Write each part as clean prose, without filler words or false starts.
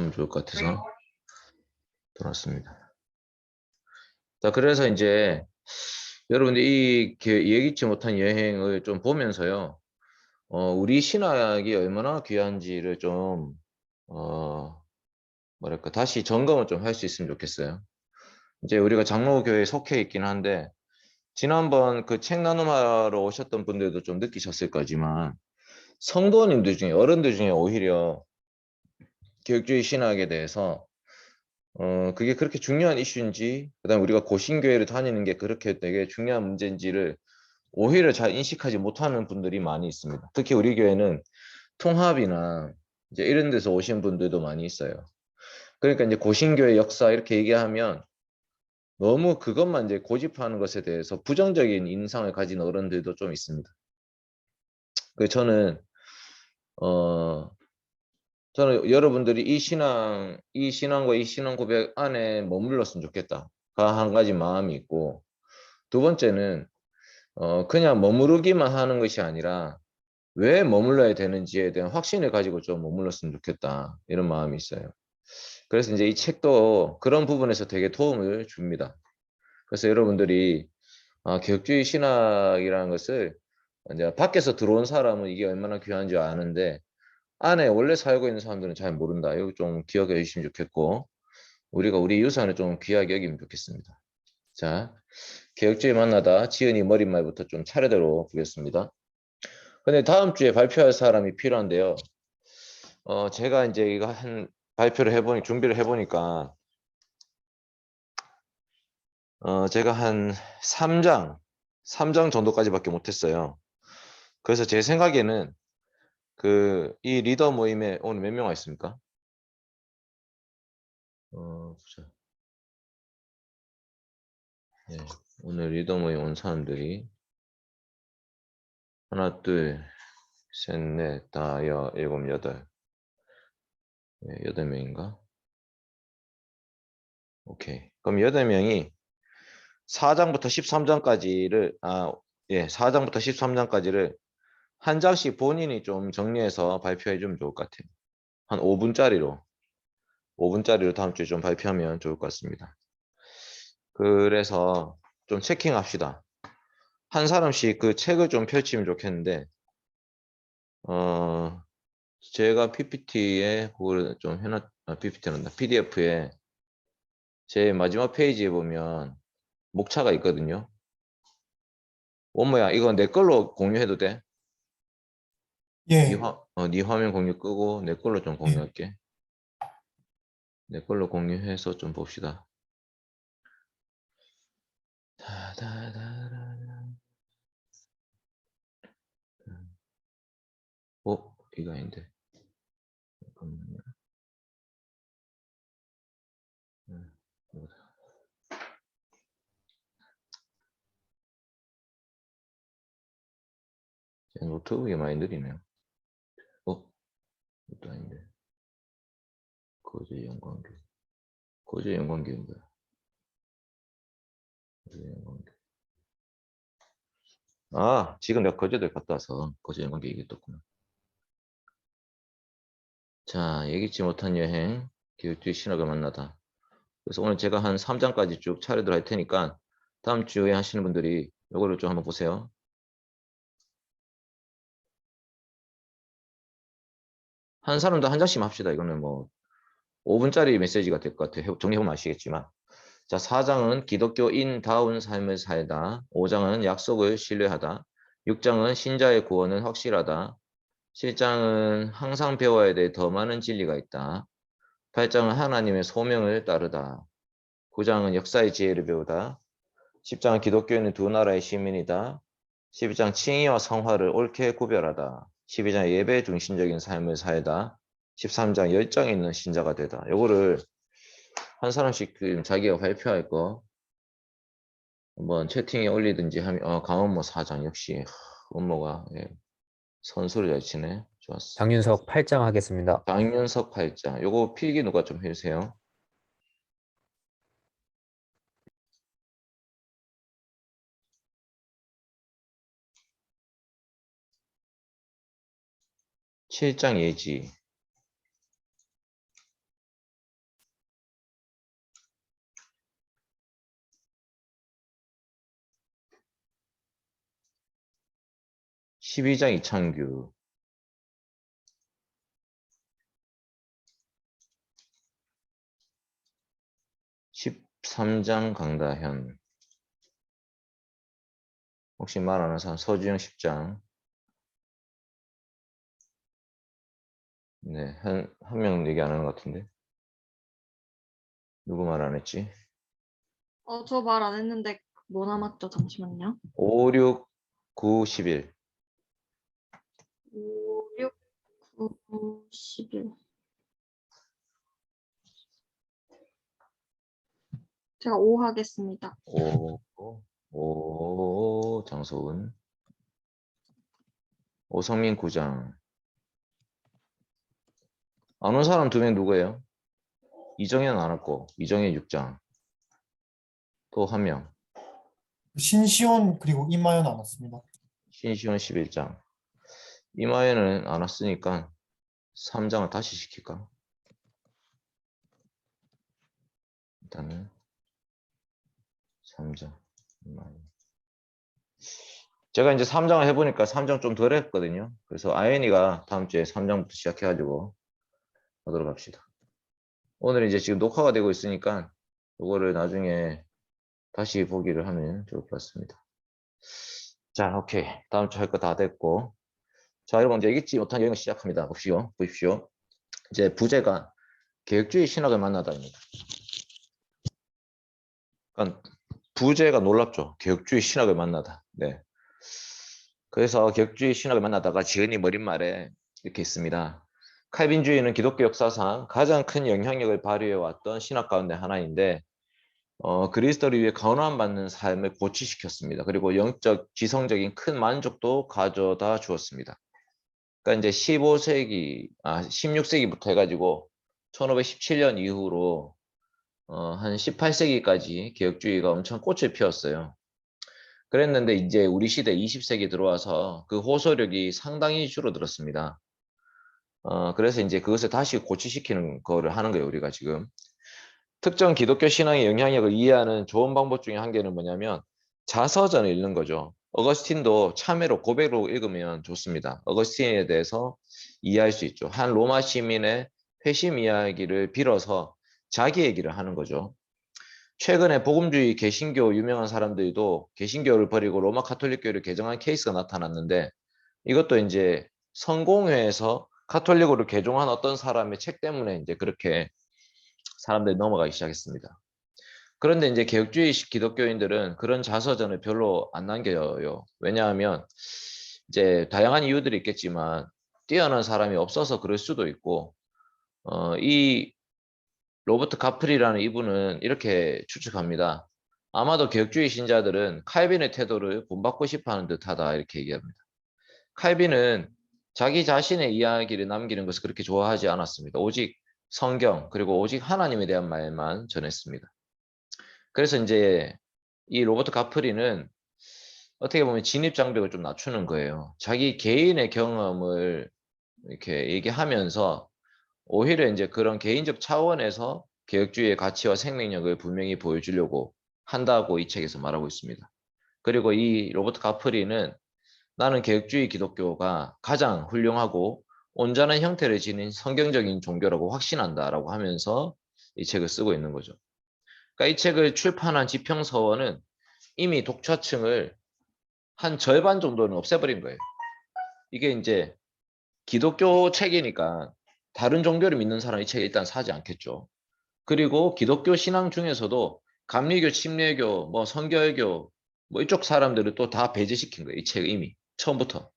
하면 좋을 것 같아서 들어왔습니다. 자, 그래서 이제 여러분들 예기치 못한 여행을 좀 보면서요. 우리 신학이 얼마나 귀한지를 좀, 뭐랄까, 다시 점검을 좀 할 수 있으면 좋겠어요. 이제 우리가 장로교회에 속해 있긴 한데, 지난번 그 책 나눔하러 오셨던 분들도 좀 느끼셨을 거지만, 성도님들 중에, 어른들 중에 오히려 교육주의 신학에 대해서, 그게 그렇게 중요한 이슈인지, 그다음에 우리가 고신교회를 다니는 게 그렇게 되게 중요한 문제인지를 오히려 잘 인식하지 못하는 분들이 많이 있습니다. 특히 우리 교회는 통합이나 이제 이런 데서 오신 분들도 많이 있어요. 그러니까 이제 고신교회 역사 이렇게 얘기하면 너무 그것만 이제 고집하는 것에 대해서 부정적인 인상을 가진 어른들도 좀 있습니다. 그 저는 여러분들이 이 신앙과 이 신앙 고백 안에 머물렀으면 좋겠다. 한 가지 마음이 있고, 두 번째는, 그냥 머무르기만 하는 것이 아니라, 왜 머물러야 되는지에 대한 확신을 가지고 좀 머물렀으면 좋겠다. 이런 마음이 있어요. 그래서 이제 이 책도 그런 부분에서 되게 도움을 줍니다. 그래서 여러분들이, 개혁주의 신학이라는 것을 이제 밖에서 들어온 사람은 이게 얼마나 귀한지 아는데, 안에 원래 살고 있는 사람들은 잘 모른다. 이거 좀 기억해 주시면 좋겠고, 우리가 우리 유산을 좀 귀하게 여기면 좋겠습니다. 자, 개혁주의 만나다 지은이 머릿말부터 좀 차례대로 보겠습니다. 근데 다음 주에 발표할 사람이 필요한데요. 제가 이제 이거 준비를 해보니까, 제가 한 3장 정도까지밖에 못했어요. 그래서 제 생각에는 이 리더 모임에 오늘 몇 명 와 있습니까? 보자. 네, 오늘 리더 모임 온 사람들이 하나, 둘, 셋, 넷, 다, 일곱, 여덟. 네, 8명인가? 오케이. 그럼 8명이 4장부터 13장까지를, 4장부터 13장까지를 한 장씩 본인이 좀 정리해서 발표해 주면 좋을 것 같아요. 한 5분짜리로 다음 주에 좀 발표하면 좋을 것 같습니다. 그래서 좀 체킹합시다. 한 사람씩 그 책을 좀 펼치면 좋겠는데, 제가 PPT에 그걸 좀 PPT란다. PDF에 제 마지막 페이지에 보면 목차가 있거든요. 원모야, 이거 내 걸로 공유해도 돼? 예, 네 화면 공유 끄고 내 걸로 좀 예. 공유할게. 내 걸로 공유해서 좀 봅시다. 이거 아닌데. 잠깐만요. 이거다. 제 노트북이 많이 느리네요. 이것도 아닌데. 거제 영광교. 거제 영광교인가? 거제 영광교. 지금 내가 거제도에 갔다 와서 거제 영광교 얘기 떴구나. 자, 예기치 못한 여행, 교육주의 신학을 만나다. 그래서 오늘 제가 한 3장까지 쭉 차례대로 할 테니까 다음 주에 하시는 분들이 이거를 좀 한번 보세요. 한 사람도 한 장씩 합시다. 이거는 뭐 5분짜리 메시지가 될 것 같아요. 정리해보면 아시겠지만. 자, 4장은 기독교인다운 삶을 살다. 5장은 약속을 신뢰하다. 6장은 신자의 구원은 확실하다. 7장은 항상 배워야 될 더 많은 진리가 있다. 8장은 하나님의 소명을 따르다. 9장은 역사의 지혜를 배우다. 10장은 기독교인은 두 나라의 시민이다. 12장 칭의와 성화를 옳게 구별하다. 12장 예배 중심적인 삶을 살다. 13장 열정 있는 신자가 되다. 요거를 한 사람씩 자기가 발표할 거 한번 채팅에 올리든지 하면 강원모 4장 역시 원모가 선수를 잘 치네. 좋았어. 장윤석 8장 하겠습니다. 장윤석 8장. 요거 필기 누가 좀 해주세요. (7장) 예지. 12장 이창규. 13장 강다현. 혹시 말 안 하는 사람 서주영 10장. 네, 한 명 얘기 안 하는 것 같은데. 누구 말 안 했지? 저 말 안 했는데 뭐 남았죠? 잠시만요. 5, 6, 9, 11. 5, 6, 9, 11. 제가 5 하겠습니다. 5, 장소은. 오성민 9장. 안 온 사람 2명 누구예요? 이정현 안 왔고, 이정현 6장. 또 1명. 신시온 그리고 이마연 안 왔습니다. 신시원 11장. 이마에는 안 왔으니까 3장을 다시 시킬까? 일단은 3장. 제가 이제 3장을 해보니까 3장 좀 덜 했거든요. 그래서 아연이가 다음 주에 3장부터 시작해가지고 하도록 합시다. 오늘 이제 지금 녹화가 되고 있으니까 이거를 나중에 다시 보기를 하면 좋을 것 같습니다. 자, 오케이. 다음 주 할 거 다 됐고. 자, 여러분 이제 읽지 못한 여행을 시작합니다. 보십시오. 이제 부제가 계획주의 신학을 만나다입니다. 그러니까 부제가 놀랍죠. 계획주의 신학을 만나다. 네. 그래서 계획주의 신학을 만나다가 지은이 머릿말에 이렇게 있습니다. 칼빈주의는 기독교 역사상 가장 큰 영향력을 발휘해왔던 신학 가운데 하나인데 그리스도를 위해 가난받는 삶을 고취시켰습니다. 그리고 영적, 지성적인 큰 만족도 가져다 주었습니다. 그러니까 이제 16세기부터 해가지고 1517년 이후로 한 18세기까지 개혁주의가 엄청 꽃을 피웠어요. 그랬는데 이제 우리 시대 20세기 들어와서 그 호소력이 상당히 줄어들었습니다. 그래서 이제 그것을 다시 고취시키는 거를 하는 거예요, 우리가 지금. 특정 기독교 신앙의 영향력을 이해하는 좋은 방법 중에 한 개는 뭐냐면 자서전을 읽는 거죠. 어거스틴도 참회로 고백으로 읽으면 좋습니다. 어거스틴에 대해서 이해할 수 있죠. 한 로마 시민의 회심 이야기를 빌어서 자기 얘기를 하는 거죠. 최근에 복음주의 개신교 유명한 사람들도 개신교를 버리고 로마 카톨릭교를 개정한 케이스가 나타났는데 이것도 이제 성공회에서 카톨릭으로 개종한 어떤 사람의 책 때문에 이제 그렇게 사람들이 넘어가기 시작했습니다. 그런데 이제 개혁주의 기독교인들은 그런 자서전을 별로 안 남겨요. 왜냐하면 이제 다양한 이유들이 있겠지만 뛰어난 사람이 없어서 그럴 수도 있고 이 로버트 카프리라는 이분은 이렇게 추측합니다. 아마도 개혁주의 신자들은 칼빈의 태도를 본받고 싶어하는 듯하다 이렇게 얘기합니다. 칼빈은 자기 자신의 이야기를 남기는 것을 그렇게 좋아하지 않았습니다. 오직 성경 그리고 오직 하나님에 대한 말만 전했습니다. 그래서 이제 이 로버트 카프리는 어떻게 보면 진입장벽을 좀 낮추는 거예요. 자기 개인의 경험을 이렇게 얘기하면서 오히려 이제 그런 개인적 차원에서 개혁주의의 가치와 생명력을 분명히 보여주려고 한다고 이 책에서 말하고 있습니다. 그리고 이 로버트 카프리는 나는 개혁주의 기독교가 가장 훌륭하고 온전한 형태를 지닌 성경적인 종교라고 확신한다라고 하면서 이 책을 쓰고 있는 거죠. 그러니까 이 책을 출판한 지평서원은 이미 독자층을 한 절반 정도는 없애버린 거예요. 이게 이제 기독교 책이니까 다른 종교를 믿는 사람이 이 책을 일단 사지 않겠죠. 그리고 기독교 신앙 중에서도 감리교, 침례교, 뭐 성결교 뭐 이쪽 사람들을 또 다 배제시킨 거예요. 이 책을 이미 처음부터.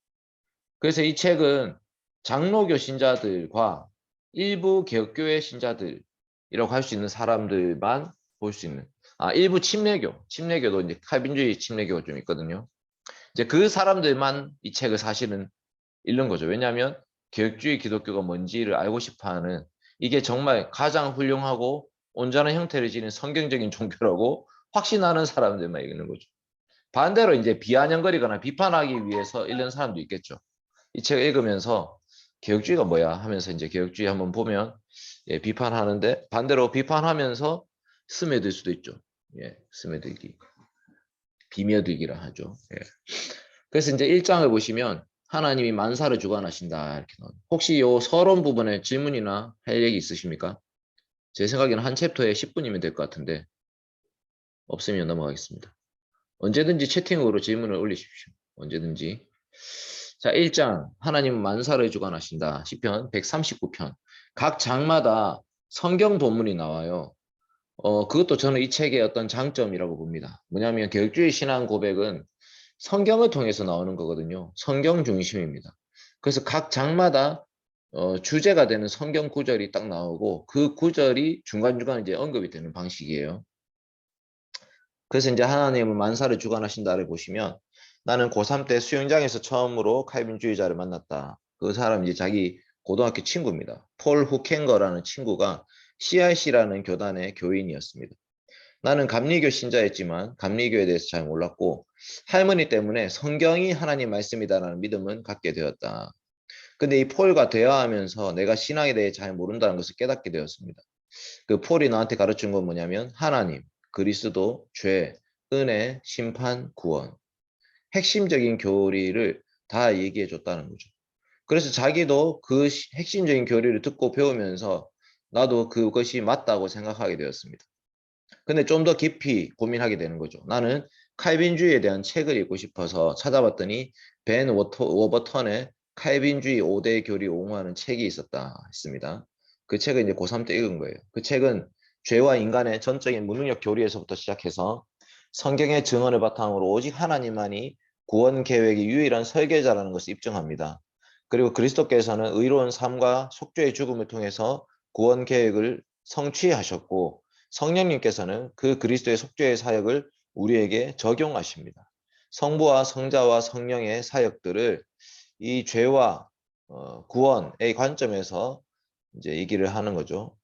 그래서 이 책은 장로교 신자들과 일부 개혁교회 신자들이라고 할 수 있는 사람들만 볼 수 있는 일부 침례교도 이제 칼빈주의 침례교가 좀 있거든요. 이제 그 사람들만 이 책을 사실은 읽는 거죠. 왜냐하면 개혁주의 기독교가 뭔지를 알고 싶어하는 이게 정말 가장 훌륭하고 온전한 형태를 지닌 성경적인 종교라고 확신하는 사람들만 읽는 거죠. 반대로 이제 비아냥거리거나 비판하기 위해서 읽는 사람도 있겠죠. 이 책을 읽으면서 개혁주의가 뭐야 하면서 이제 개혁주의 한번 보면 비판하는데 반대로 비판하면서 스며들 수도 있죠. 스며들기. 비며들기라 하죠. 그래서 이제 1장을 보시면 하나님이 만사를 주관하신다. 이렇게 나옵니다. 혹시 요 서론 부분에 질문이나 할 얘기 있으십니까? 제 생각에는 한 챕터에 10분이면 될 것 같은데 없으면 넘어가겠습니다. 언제든지 채팅으로 질문을 올리십시오. 언제든지. 자, 1장 하나님은 만사를 주관하신다. 시편 139편. 각 장마다 성경 본문이 나와요. 그것도 저는 이 책의 어떤 장점이라고 봅니다. 뭐냐면 개혁주의 신앙 고백은 성경을 통해서 나오는 거거든요. 성경 중심입니다. 그래서 각 장마다 주제가 되는 성경 구절이 딱 나오고 그 구절이 중간중간 이제 언급이 되는 방식이에요. 그래서 이제 하나님은 만사를 주관하신다를 보시면 나는 고3 때 수영장에서 처음으로 칼빈주의자를 만났다. 그 사람이 이제 자기 고등학교 친구입니다. 폴 후켄거라는 친구가 CRC라는 교단의 교인이었습니다. 나는 감리교 신자였지만 감리교에 대해서 잘 몰랐고 할머니 때문에 성경이 하나님 말씀이다라는 믿음은 갖게 되었다. 근데 이 폴과 대화하면서 내가 신앙에 대해 잘 모른다는 것을 깨닫게 되었습니다. 그 폴이 나한테 가르친 건 뭐냐면 하나님, 그리스도, 죄, 은혜, 심판, 구원. 핵심적인 교리를 다 얘기해 줬다는 거죠. 그래서 자기도 그 핵심적인 교리를 듣고 배우면서 나도 그것이 맞다고 생각하게 되었습니다. 근데 좀 더 깊이 고민하게 되는 거죠. 나는 칼빈주의에 대한 책을 읽고 싶어서 찾아봤더니 벤 워버턴의 칼빈주의 5대 교리 옹호하는 책이 있었다 했습니다. 그 책을 이제 고3 때 읽은 거예요. 그 책은 죄와 인간의 전적인 무능력 교리에서부터 시작해서 성경의 증언을 바탕으로 오직 하나님만이 구원 계획의 유일한 설계자라는 것을 입증합니다. 그리고 그리스도께서는 의로운 삶과 속죄의 죽음을 통해서 구원 계획을 성취하셨고 성령님께서는 그 그리스도의 속죄의 사역을 우리에게 적용하십니다. 성부와 성자와 성령의 사역들을 이 죄와 구원의 관점에서 이제 얘기를 하는 거죠.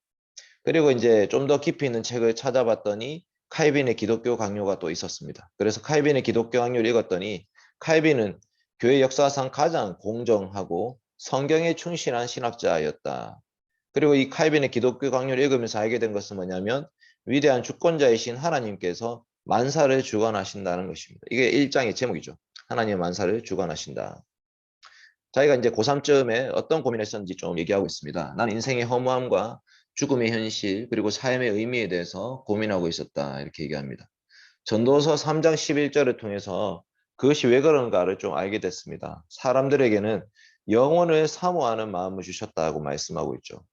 그리고 이제 좀 더 깊이 있는 책을 찾아봤더니 칼빈의 기독교 강요가 또 있었습니다. 그래서 칼빈의 기독교 강요를 읽었더니 칼빈은 교회 역사상 가장 공정하고 성경에 충실한 신학자였다. 그리고 이 칼빈의 기독교 강요를 읽으면서 알게 된 것은 뭐냐면 위대한 주권자이신 하나님께서 만사를 주관하신다는 것입니다. 이게 1장의 제목이죠. 하나님의 만사를 주관하신다. 자기가 이제 고3쯤에 어떤 고민을 했었는지 좀 얘기하고 있습니다. 난 인생의 허무함과 죽음의 현실 그리고 삶의 의미에 대해서 고민하고 있었다. 이렇게 얘기합니다. 전도서 3장 11절을 통해서 그것이 왜 그런가를 좀 알게 됐습니다. 사람들에게는 영혼을 사모하는 마음을 주셨다고 말씀하고 있죠.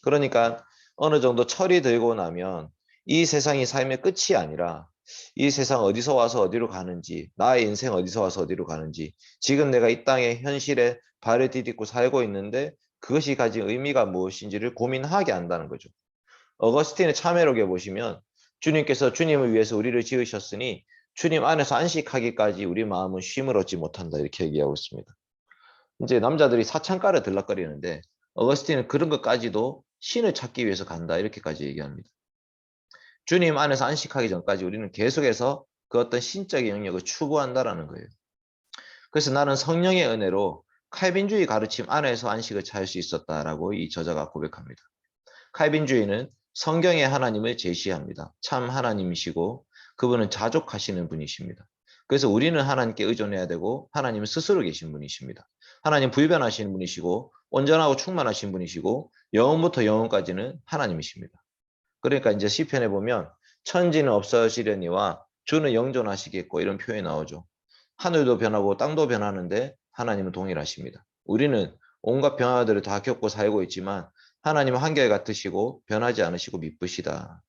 그러니까 어느 정도 철이 들고 나면 이 세상이 삶의 끝이 아니라 이 세상 어디서 와서 어디로 가는지, 나의 인생 어디서 와서 어디로 가는지, 지금 내가 이 땅의 현실에 발을 디딛고 살고 있는데 그것이 가진 의미가 무엇인지를 고민하게 한다는 거죠. 어거스틴의 참회록에 보시면 주님께서 주님을 위해서 우리를 지으셨으니 주님 안에서 안식하기까지 우리 마음은 쉼을 얻지 못한다 이렇게 얘기하고 있습니다. 이제 남자들이 사창가를 들락거리는데 어거스틴은 그런 것까지도 신을 찾기 위해서 간다 이렇게까지 얘기합니다. 주님 안에서 안식하기 전까지 우리는 계속해서 그 어떤 신적인 영역을 추구한다라는 거예요. 그래서 나는 성령의 은혜로 칼빈주의 가르침 안에서 안식을 찾을 수 있었다라고 이 저자가 고백합니다. 칼빈주의는 성경의 하나님을 제시합니다. 참 하나님이시고 그분은 자족하시는 분이십니다. 그래서 우리는 하나님께 의존해야 되고 하나님은 스스로 계신 분이십니다. 하나님 불변하시는 분이시고 온전하고 충만하신 분이시고 영원부터 영원까지는 하나님이십니다. 그러니까 이제 시편에 보면 천지는 없어지려니와 주는 영존하시겠고 이런 표현이 나오죠. 하늘도 변하고 땅도 변하는데 하나님은 동일하십니다. 우리는 온갖 변화들을 다 겪고 살고 있지만 하나님은 한결같으시고 변하지 않으시고 미쁘시다.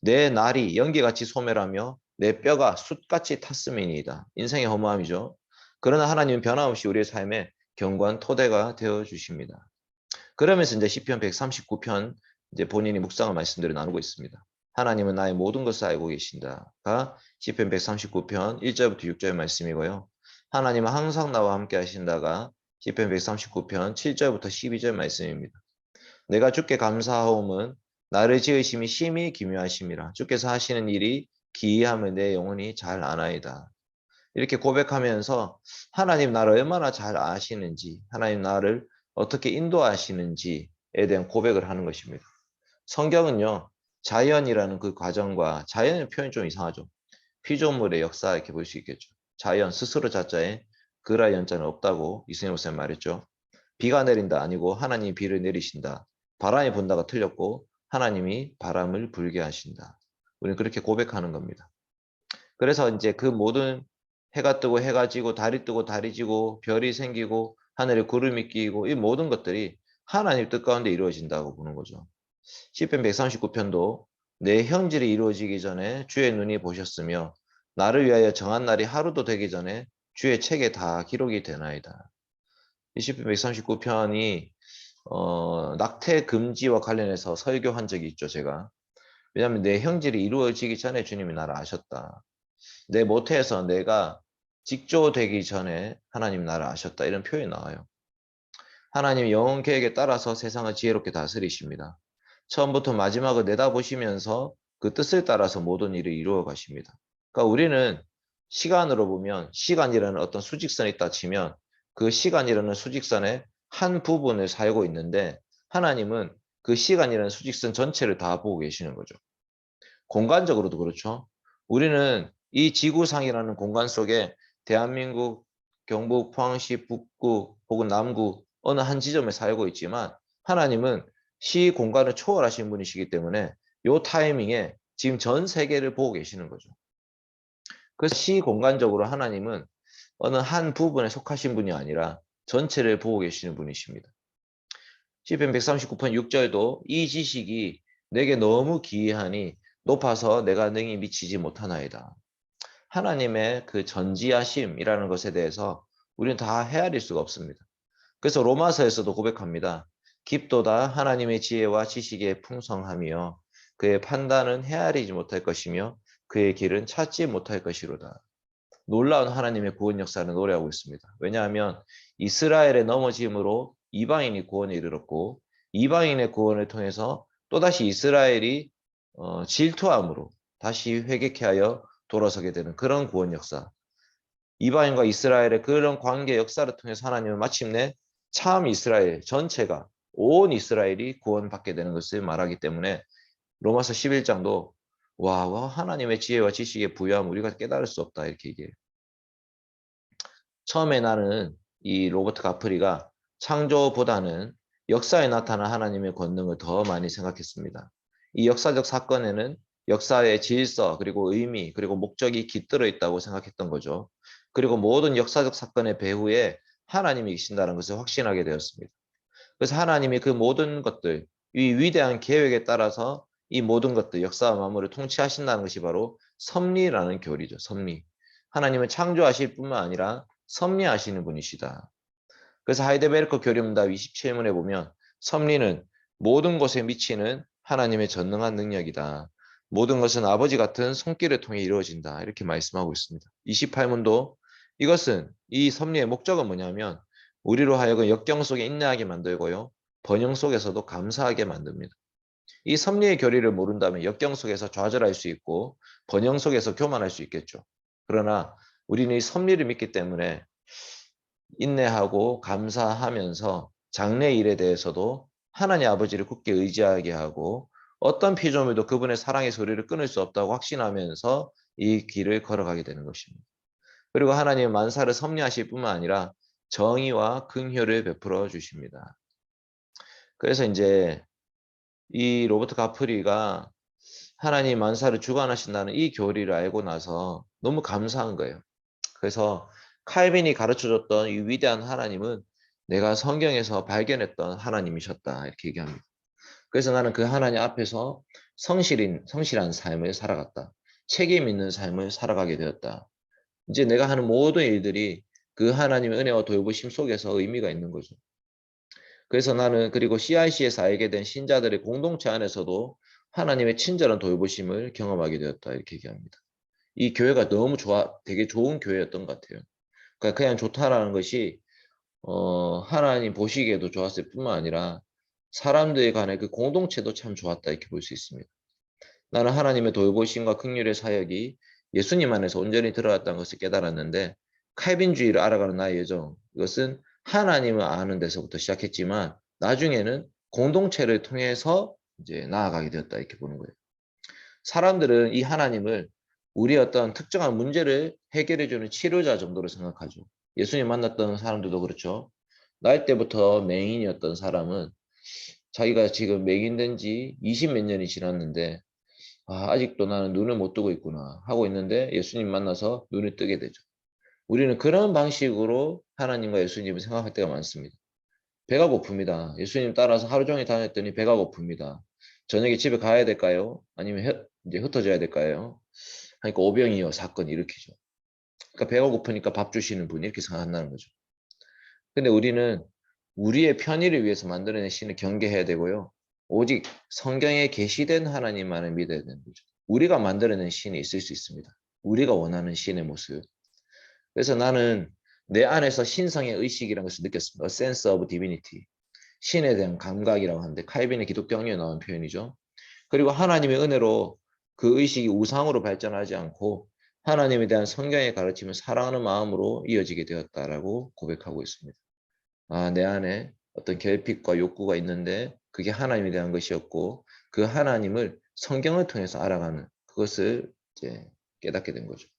내 날이 연기같이 소멸하며 내 뼈가 숯같이 탔음이니이다. 인생의 허무함이죠. 그러나 하나님은 변함없이 우리의 삶에 견고한 토대가 되어 주십니다. 그러면서 이제 시편 139편 이제 본인이 묵상을 말씀대로 나누고 있습니다. 하나님은 나의 모든 것을 알고 계신다가 시편 139편 1절부터 6절 말씀이고요. 하나님은 항상 나와 함께 하신다가 시편 139편 7절부터 12절 말씀입니다. 내가 주께 감사하옴은 나를 지으심이 심히 기묘하심이라. 주께서 하시는 일이 기이함을 내 영혼이 잘 아나이다. 이렇게 고백하면서 하나님 나를 얼마나 잘 아시는지, 하나님 나를 어떻게 인도하시는지에 대한 고백을 하는 것입니다. 성경은요, 자연이라는 그 과정과 자연의 표현이 좀 이상하죠. 피조물의 역사 이렇게 볼 수 있겠죠. 자연 스스로 자자에 그라 연자는 없다고 이승엽 목사님 말했죠. 비가 내린다 아니고 하나님이 비를 내리신다. 바람이 분다가 틀렸고 하나님이 바람을 불게 하신다. 우리는 그렇게 고백하는 겁니다. 그래서 이제 그 모든 해가 뜨고 해가 지고 달이 뜨고 달이 지고 별이 생기고 하늘에 구름이 끼고 이 모든 것들이 하나님 뜻 가운데 이루어진다고 보는 거죠. 시편 139편도 내 형질이 이루어지기 전에 주의 눈이 보셨으며 나를 위하여 정한 날이 하루도 되기 전에 주의 책에 다 기록이 되나이다. 이 시편 139편이 낙태 금지와 관련해서 설교한 적이 있죠, 제가. 왜냐하면 내 형질이 이루어지기 전에 주님이 나를 아셨다. 내 모태에서 내가 직조되기 전에 하나님 나를 아셨다. 이런 표현이 나와요. 하나님이 영원 계획에 따라서 세상을 지혜롭게 다스리십니다. 처음부터 마지막을 내다보시면서 그 뜻을 따라서 모든 일을 이루어 가십니다. 그러니까 우리는 시간으로 보면 시간이라는 어떤 수직선이 있다 치면 그 시간이라는 수직선의 한 부분을 살고 있는데 하나님은 그 시간이라는 수직선 전체를 다 보고 계시는 거죠. 공간적으로도 그렇죠. 우리는 이 지구상이라는 공간 속에 대한민국, 경북, 포항시, 북구 혹은 남구 어느 한 지점에 살고 있지만 하나님은 시 공간을 초월하신 분이시기 때문에 이 타이밍에 지금 전 세계를 보고 계시는 거죠. 그래서 시 공간적으로 하나님은 어느 한 부분에 속하신 분이 아니라 전체를 보고 계시는 분이십니다. 시편 139편 6절도 이 지식이 내게 너무 기이하니 높아서 내가 능히 미치지 못하나이다. 하나님의 그 전지하심이라는 것에 대해서 우리는 다 헤아릴 수가 없습니다. 그래서 로마서에서도 고백합니다. 깊도다 하나님의 지혜와 지식의 풍성함이여 그의 판단은 헤아리지 못할 것이며 그의 길은 찾지 못할 것이로다. 놀라운 하나님의 구원 역사를 노래하고 있습니다. 왜냐하면 이스라엘의 넘어짐으로 이방인이 구원에 이르렀고 이방인의 구원을 통해서 또다시 이스라엘이 질투함으로 다시 회개케 하여 돌아서게 되는 그런 구원 역사. 이방인과 이스라엘의 그런 관계 역사를 통해서 하나님은 마침내 참 이스라엘 전체가 온 이스라엘이 구원받게 되는 것을 말하기 때문에 로마서 11장도 와 하나님의 지혜와 지식의 부여함 우리가 깨달을 수 없다 이렇게 얘기해요. 처음에 나는 이 로버트 가프리가 창조보다는 역사에 나타난 하나님의 권능을 더 많이 생각했습니다. 이 역사적 사건에는 역사의 질서 그리고 의미 그리고 목적이 깃들어 있다고 생각했던 거죠. 그리고 모든 역사적 사건의 배후에 하나님이 계신다는 것을 확신하게 되었습니다. 그래서 하나님이 그 모든 것들, 이 위대한 계획에 따라서 이 모든 것들, 역사와 만물을 통치하신다는 것이 바로 섭리라는 교리죠. 섭리. 하나님은 창조하실 뿐만 아니라 섭리하시는 분이시다. 그래서 하이데베르크 교리문답 27문에 보면 섭리는 모든 것에 미치는 하나님의 전능한 능력이다. 모든 것은 아버지 같은 손길을 통해 이루어진다. 이렇게 말씀하고 있습니다. 28문도 이것은 이 섭리의 목적은 뭐냐면 우리로 하여금 역경 속에 인내하게 만들고요. 번영 속에서도 감사하게 만듭니다. 이 섭리의 교리를 모른다면 역경 속에서 좌절할 수 있고 번영 속에서 교만할 수 있겠죠. 그러나 우리는 이 섭리를 믿기 때문에 인내하고 감사하면서 장래 일에 대해서도 하나님 아버지를 굳게 의지하게 하고 어떤 피조물도 그분의 사랑의 소리를 끊을 수 없다고 확신하면서 이 길을 걸어가게 되는 것입니다. 그리고 하나님은 만사를 섭리하실 뿐만 아니라 정의와 긍휼을 베풀어 주십니다. 그래서 이제 이 로버트 가프리가 하나님 만사를 주관하신다는 이 교리를 알고 나서 너무 감사한 거예요. 그래서 칼빈이 가르쳐줬던 이 위대한 하나님은 내가 성경에서 발견했던 하나님이셨다 이렇게 얘기합니다. 그래서 나는 그 하나님 앞에서 성실한 삶을 살아갔다. 책임 있는 삶을 살아가게 되었다. 이제 내가 하는 모든 일들이 그 하나님의 은혜와 돌보심 속에서 의미가 있는 거죠. 그래서 나는 그리고 CIC에서 알게 된 신자들의 공동체 안에서도 하나님의 친절한 돌보심을 경험하게 되었다 이렇게 얘기합니다. 이 교회가 너무 되게 좋은 교회였던 것 같아요. 그러니까 그냥 좋다라는 것이 하나님 보시기에도 좋았을 뿐만 아니라 사람들에 관해 그 공동체도 참 좋았다 이렇게 볼 수 있습니다. 나는 하나님의 돌보심과 긍휼의 사역이 예수님 안에서 온전히 들어갔다는 것을 깨달았는데 칼빈주의를 알아가는 나의 여정 이것은 하나님을 아는 데서부터 시작했지만 나중에는 공동체를 통해서 이제 나아가게 되었다 이렇게 보는 거예요. 사람들은 이 하나님을 우리의 어떤 특정한 문제를 해결해주는 치료자 정도로 생각하죠. 예수님 만났던 사람들도 그렇죠. 날 때부터 맹인이었던 사람은 자기가 지금 맹인된 지 20 몇 년이 지났는데 아직도 나는 눈을 못 뜨고 있구나 하고 있는데 예수님 만나서 눈을 뜨게 되죠. 우리는 그런 방식으로 하나님과 예수님을 생각할 때가 많습니다. 배가 고픕니다. 예수님 따라서 하루 종일 다녔더니 배가 고픕니다. 저녁에 집에 가야 될까요? 아니면 이제 흩어져야 될까요? 하니까 오병이어 사건이 일으키죠. 그러니까 배가 고프니까 밥 주시는 분 이렇게 생각한다는 거죠. 근데 우리는 우리의 편의를 위해서 만들어낸 신을 경계해야 되고요. 오직 성경에 계시된 하나님만을 믿어야 되는 거죠. 우리가 만들어낸 신이 있을 수 있습니다. 우리가 원하는 신의 모습. 그래서 나는 내 안에서 신성의 의식이라는 것을 느꼈습니다. A sense of divinity. 신에 대한 감각이라고 하는데 칼빈의 기독교 학리에 나온 표현이죠. 그리고 하나님의 은혜로 그 의식이 우상으로 발전하지 않고 하나님에 대한 성경의 가르침을 사랑하는 마음으로 이어지게 되었다라고 고백하고 있습니다. 내 안에 어떤 결핍과 욕구가 있는데 그게 하나님에 대한 것이었고 그 하나님을 성경을 통해서 알아가는 그것을 이제 깨닫게 된 거죠.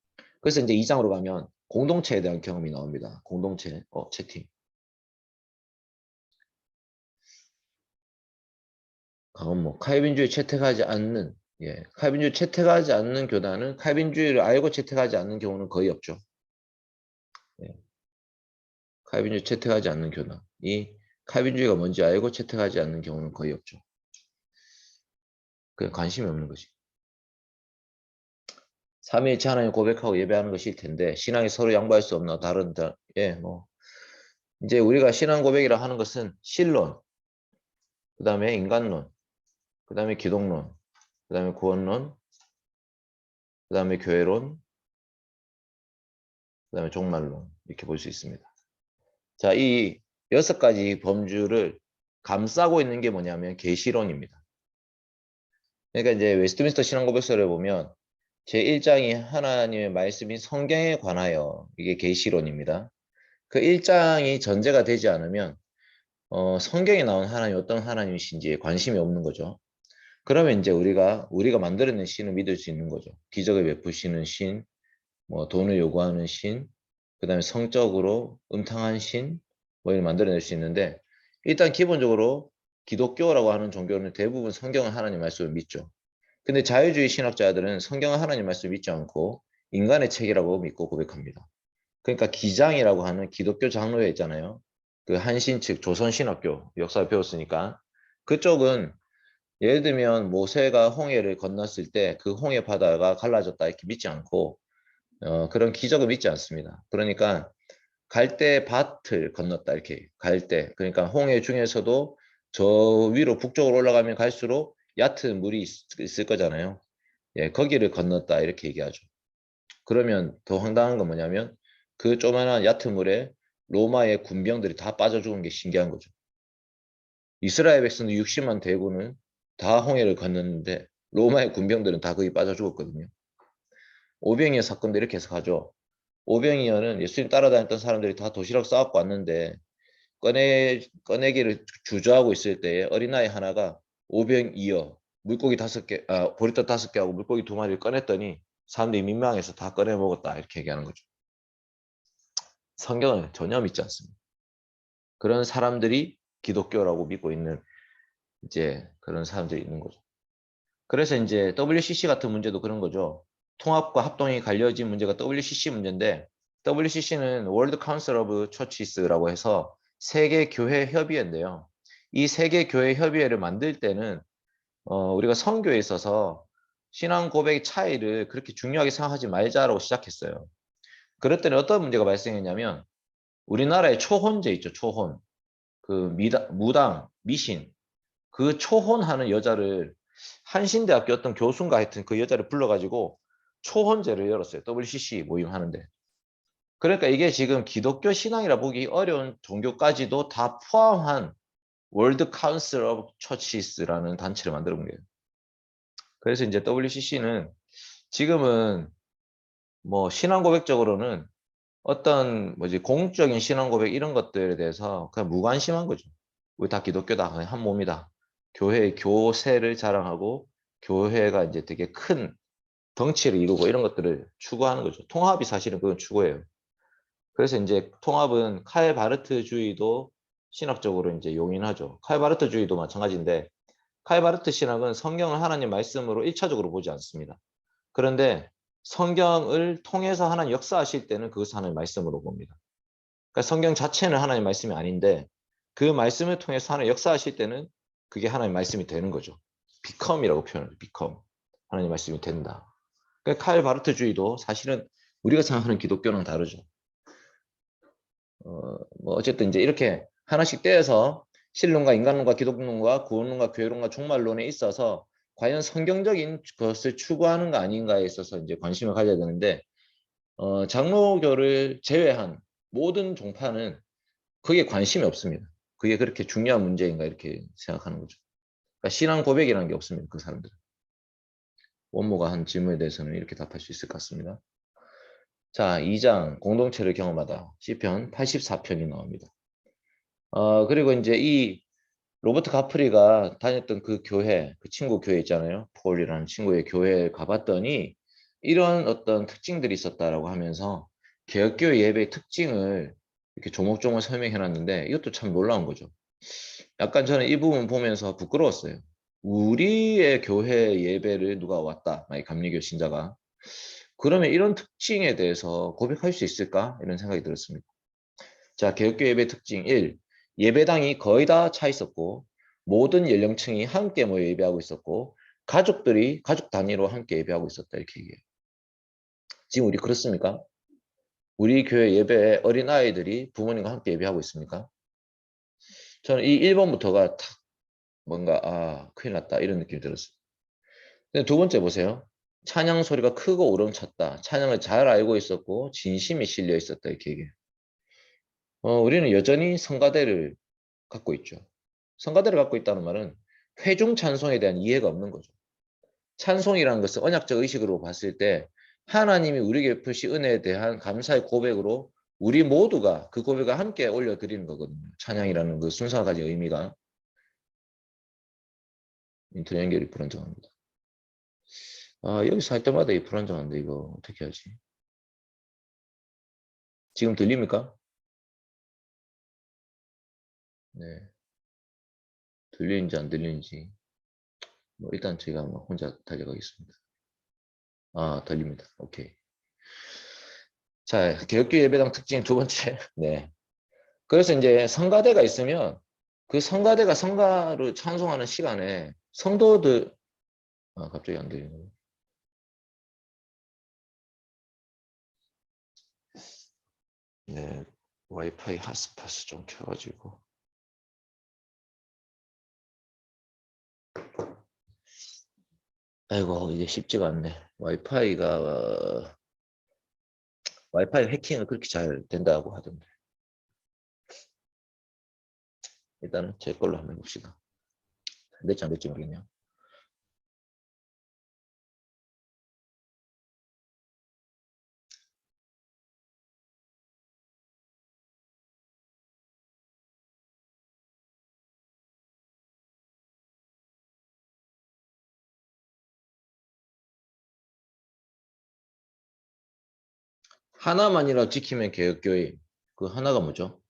그래서 이제 2장으로 가면 공동체에 대한 경험이 나옵니다. 공동체, 채팅. 뭐 칼빈주의 채택하지 않는, 칼빈주의 채택하지 않는 교단은 칼빈주의를 알고 채택하지 않는 경우는 거의 없죠. 칼빈주의 채택하지 않는 교단이 칼빈주의가 뭔지 알고 채택하지 않는 경우는 거의 없죠. 그냥 관심이 없는 것이. 삼위일체 하나님 고백하고 예배하는 것일 텐데 신앙이 서로 양보할 수 없나 다른 이제 우리가 신앙 고백이라 하는 것은 신론, 그 다음에 인간론, 그 다음에 기독론, 그 다음에 구원론, 그 다음에 교회론, 그 다음에 종말론 이렇게 볼 수 있습니다. 자, 이 6가지 범주를 감싸고 있는 게 뭐냐면 계시론입니다. 그러니까 이제 웨스트민스터 신앙고백서를 보면 제1장이 하나님의 말씀인 성경에 관하여 이게 계시론입니다. 그 1장이 전제가 되지 않으면 성경에 나온 하나님이 어떤 하나님이신지에 관심이 없는 거죠. 그러면 이제 우리가 만들어낸 신을 믿을 수 있는 거죠. 기적을 베푸시는 신, 뭐 돈을 요구하는 신, 그 다음에 성적으로 음탕한 신, 뭐 이런 만들어낼 수 있는데 일단 기본적으로 기독교라고 하는 종교는 대부분 성경은 하나님 말씀을 믿죠. 근데 자유주의 신학자들은 성경은 하나님 말씀을 믿지 않고 인간의 책이라고 믿고 고백합니다. 그러니까 기장이라고 하는 기독교 장로회 있잖아요. 그 한신 측 조선신학교 역사를 배웠으니까 그쪽은 예를 들면 모세가 홍해를 건넜을 때 그 홍해 바다가 갈라졌다 이렇게 믿지 않고 그런 기적을 믿지 않습니다. 그러니까 갈대 밭을 건넜다 이렇게 갈대 그러니까 홍해 중에서도 저 위로 북쪽으로 올라가면 갈수록 얕은 물이 있을 거잖아요. 거기를 건넜다 이렇게 얘기하죠. 그러면 더 황당한 건 뭐냐면 그 조그만한 얕은 물에 로마의 군병들이 다 빠져 죽은 게 신기한 거죠. 이스라엘 백성들 60만 대군은 다 홍해를 건넜는데 로마의 군병들은 다 거기 빠져 죽었거든요. 오병이어 사건도 이렇게 해석하죠. 오병이어는 예수님 따라다녔던 사람들이 다 도시락 싸갖고 왔는데 꺼내기를 주저하고 있을 때 어린아이 하나가 오병이어 물고기 5개, 보리떡 5개하고 물고기 2마리를 꺼냈더니 사람들이 민망해서 다 꺼내 먹었다 이렇게 얘기하는 거죠. 성경을 전혀 믿지 않습니다. 그런 사람들이 기독교라고 믿고 있는 이제 그런 사람들이 있는 거죠. 그래서 이제 WCC 같은 문제도 그런 거죠. 통합과 합동이 갈려진 문제가 WCC 문제인데 WCC는 World Council of Churches라고 해서 세계 교회 협의회인데요. 이 세계 교회 협의회를 만들 때는 우리가 선교에 있어서 신앙 고백의 차이를 그렇게 중요하게 생각하지 말자라고 시작했어요. 그랬더니 어떤 문제가 발생했냐면 우리나라에 초혼제 있죠. 초혼. 그 무당, 미신. 그 초혼하는 여자를 한신대학교 어떤 교수인가 하여튼 그 여자를 불러가지고 초혼제를 열었어요. WCC 모임 하는데. 그러니까 이게 지금 기독교 신앙이라 보기 어려운 종교까지도 다 포함한 월드 카운슬 오브 처치스라는 단체를 만들어 본 거예요. 그래서 이제 WCC는 지금은 뭐 신앙 고백적으로는 어떤 공적인 신앙 고백 이런 것들에 대해서 그냥 무관심한 거죠. 우리 다 기독교다, 한 몸이다. 교회의 교세를 자랑하고 교회가 이제 되게 큰 덩치를 이루고 이런 것들을 추구하는 거죠. 통합이 사실은 그건 추구예요. 그래서 이제 통합은 칼 바르트주의도 신학적으로 이제 용인하죠. 칼 바르트주의도 마찬가지인데 칼 바르트 신학은 성경을 하나님 말씀으로 1차적으로 보지 않습니다. 그런데 성경을 통해서 하나님 역사하실 때는 그것을 하나님 말씀으로 봅니다. 그러니까 성경 자체는 하나님 말씀이 아닌데 그 말씀을 통해서 하나님 역사하실 때는 그게 하나님 말씀이 되는 거죠. become이라고 표현해요. become. 하나님 말씀이 된다. 그러니까 칼 바르트주의도 사실은 우리가 생각하는 기독교랑 다르죠. 뭐 어쨌든 이제 이렇게 하나씩 떼어서 신론과 인간론과 기독론과 구원론과 교회론과 종말론에 있어서 과연 성경적인 것을 추구하는가 아닌가에 있어서 이제 관심을 가져야 되는데 장로교를 제외한 모든 종파는 그게 관심이 없습니다. 그게 그렇게 중요한 문제인가 이렇게 생각하는 거죠. 그러니까 신앙 고백이라는 게 없습니다. 그 사람들은. 원모가 한 질문에 대해서는 이렇게 답할 수 있을 것 같습니다. 자, 2장 공동체를 경험하다. 시편 84편이 나옵니다. 그리고 이제 이 로버트 가프리가 다녔던 그 교회, 그 친구 교회 있잖아요. 폴이라는 친구의 교회에 가봤더니 이런 어떤 특징들이 있었다라고 하면서 개혁교회 예배의 특징을 이렇게 조목조목 설명해 놨는데 이것도 참 놀라운 거죠. 약간 저는 이 부분 보면서 부끄러웠어요. 우리의 교회 예배를 누가 왔다, 만약 감리교 신자가. 그러면 이런 특징에 대해서 고백할 수 있을까? 이런 생각이 들었습니다. 자, 개혁교회 예배 특징 1. 예배당이 거의 다 차 있었고 모든 연령층이 함께 모여 예배하고 있었고 가족들이 가족 단위로 함께 예배하고 있었다 이렇게 얘기해요. 지금 우리 그렇습니까? 우리 교회 예배에 어린아이들이 부모님과 함께 예배하고 있습니까? 저는 이 1번부터가 탁 뭔가 큰일 났다 이런 느낌이 들었어요. 근데 두 번째 보세요. 찬양 소리가 크고 우렁찼다. 찬양을 잘 알고 있었고 진심이 실려 있었다 이렇게 얘기해요. 우리는 여전히 성가대를 갖고 있죠. 성가대를 갖고 있다는 말은 회중 찬송에 대한 이해가 없는 거죠. 찬송이라는 것은 언약적 의식으로 봤을 때 하나님이 우리에게 베푸신 은혜에 대한 감사의 고백으로 우리 모두가 그 고백을 함께 올려드리는 거거든요. 찬양이라는 그 순서가 가진 의미가. 인터넷 연결이 불안정합니다. 여기서 할 때마다 이 불안정한데 이거 어떻게 하지? 지금 들립니까? 네. 들리는지 안 들리는지. 뭐 일단 제가 혼자 달려가겠습니다. 들립니다. 오케이. 자, 개혁교회 예배당 특징 두 번째. 네. 그래서 이제 성가대가 있으면 그 성가대가 성가를 찬송하는 시간에 성도들, 갑자기 안 들리네. 네. 와이파이 핫스팟을 좀 켜가지고. 아이고, 이제 쉽지가 않네. 와이파이 해킹은 그렇게 잘 된다고 하던데. 일단은 제 걸로 한번 해봅시다. 될지 안 될지 모르겠네요. 하나만이라 지키면 개혁교회. 그 하나가 뭐죠?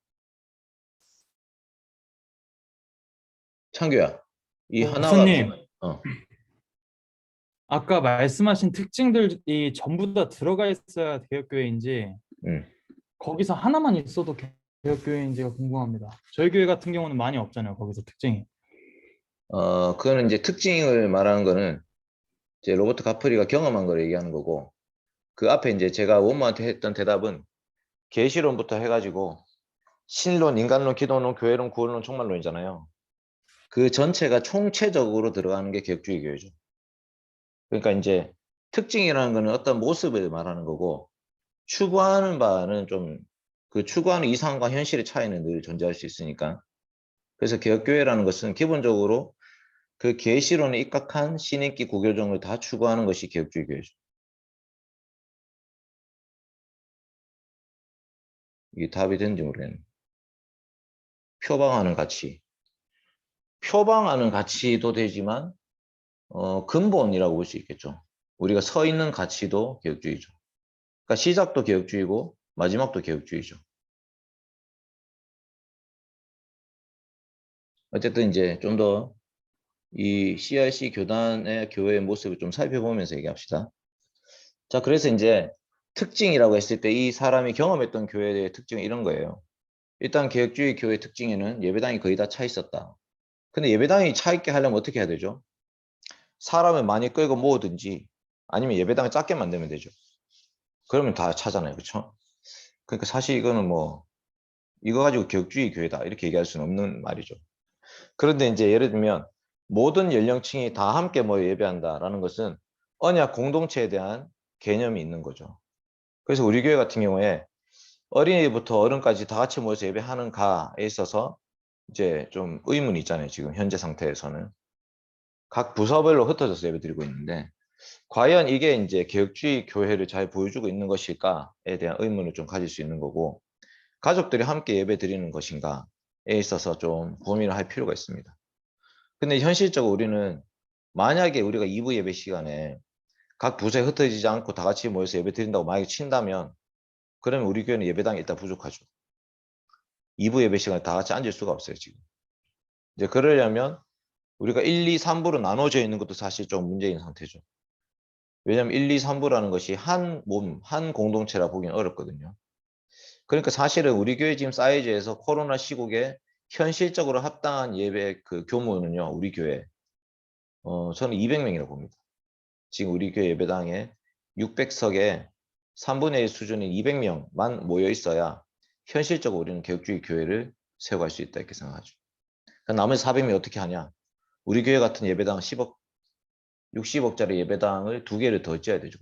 창규야. 이 하나가 목사님, 어. 아까 말씀하신 특징들이 전부 다 들어가 있어야 개혁교회인지 음. 거기서 하나만 있어도 개혁교회인지가 궁금합니다. 저희 교회 같은 경우는 많이 없잖아요. 거기서 특징이. 그거는 이제 특징을 말하는 거는 이제 로버트 가프리가 경험한 걸 얘기하는 거고 그 앞에 이제 제가 원모한테 했던 대답은 계시론부터 해가지고 신론, 인간론, 기독론, 교회론, 구원론, 종말론이잖아요. 그 전체가 총체적으로 들어가는 게 개혁주의 교회죠. 그러니까 이제 특징이라는 거는 어떤 모습을 말하는 거고 추구하는 바는 좀 그 추구하는 이상과 현실의 차이는 늘 존재할 수 있으니까. 그래서 개혁교회라는 것은 기본적으로 그 계시론에 입각한 신인기 구교종을 다 추구하는 것이 개혁주의 교회죠. 이게 답이 되는지 모르겠네. 표방하는 가치. 표방하는 가치도 되지만 근본이라고 볼 수 있겠죠. 우리가 서 있는 가치도 개혁주의죠. 그러니까 시작도 개혁주의고 마지막도 개혁주의죠. 어쨌든 이제 좀 더 이 CRC 교단의 교회의 모습을 좀 살펴보면서 얘기합시다. 자, 그래서 이제 특징이라고 했을 때 이 사람이 경험했던 교회의 특징은 이런 거예요. 일단 개혁주의 교회 특징에는 예배당이 거의 다 차 있었다. 근데 예배당이 차 있게 하려면 어떻게 해야 되죠? 사람을 많이 끌고 모으든지 아니면 예배당을 작게 만들면 되죠. 그러면 다 차잖아요. 그렇죠? 그러니까 사실 이거는 뭐 이거 가지고 개혁주의 교회다 이렇게 얘기할 수는 없는 말이죠. 그런데 이제 예를 들면 모든 연령층이 다 함께 모여 예배한다라는 것은 언약 공동체에 대한 개념이 있는 거죠. 그래서 우리 교회 같은 경우에 어린이부터 어른까지 다 같이 모여서 예배하는 가에 있어서 이제 좀 의문이 있잖아요. 지금 현재 상태에서는 각 부서별로 흩어져서 예배드리고 있는데 과연 이게 이제 개혁주의 교회를 잘 보여주고 있는 것일까에 대한 의문을 좀 가질 수 있는 거고 가족들이 함께 예배드리는 것인가에 있어서 좀 고민을 할 필요가 있습니다. 근데 현실적으로 우리는 만약에 우리가 2부 예배 시간에 각 부서에 흩어지지 않고 다 같이 모여서 예배 드린다고 만약에 친다면 그러면 우리 교회는 예배당이 일단 부족하죠. 2부 예배 시간에 다 같이 앉을 수가 없어요, 지금. 이제 그러려면 우리가 1, 2, 3부로 나눠져 있는 것도 사실 좀 문제인 상태죠. 왜냐하면 1, 2, 3부라는 것이 한 몸, 한 공동체라 보기는 어렵거든요. 그러니까 사실은 우리 교회 지금 사이즈에서 코로나 시국에 현실적으로 합당한 예배 그 규모는요, 우리 교회 저는 200명이라고 봅니다. 지금 우리 교회 예배당에 600석에 3분의 1 수준인 200명만 모여 있어야 현실적으로 우리는 개혁주의 교회를 세워갈 수 있다 이렇게 생각하죠. 나머지 400명이 어떻게 하냐? 우리 교회 같은 예배당 10억, 60억짜리 예배당을 2개를 더 지어야 되죠.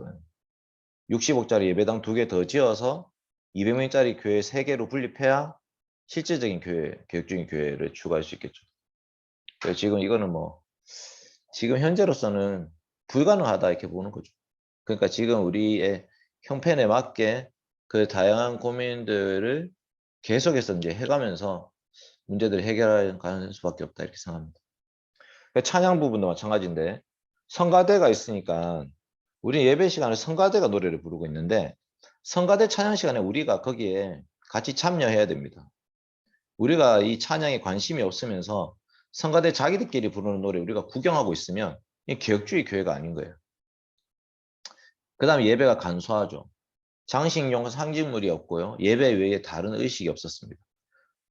60억짜리 예배당 2개 더 지어서 200명짜리 교회 3개로 분립해야 실질적인 교회, 개혁적인 교회를 추구할 수 있겠죠. 그래서 지금 이거는 뭐 지금 현재로서는 불가능하다 이렇게 보는 거죠. 그러니까 지금 우리의 형편에 맞게 그 다양한 고민들을 계속해서 이제 해가면서 문제들을 해결할 수밖에 없다 이렇게 생각합니다. 찬양 부분도 마찬가지인데 성가대가 있으니까 우리 예배 시간에 성가대가 노래를 부르고 있는데 성가대 찬양 시간에 우리가 거기에 같이 참여해야 됩니다. 우리가 이 찬양에 관심이 없으면서 성가대 자기들끼리 부르는 노래 우리가 구경하고 있으면 이 개혁주의 교회가 아닌 거예요. 그 다음에 예배가 간소하죠. 장식용 상징물이 없고요. 예배 외에 다른 의식이 없었습니다.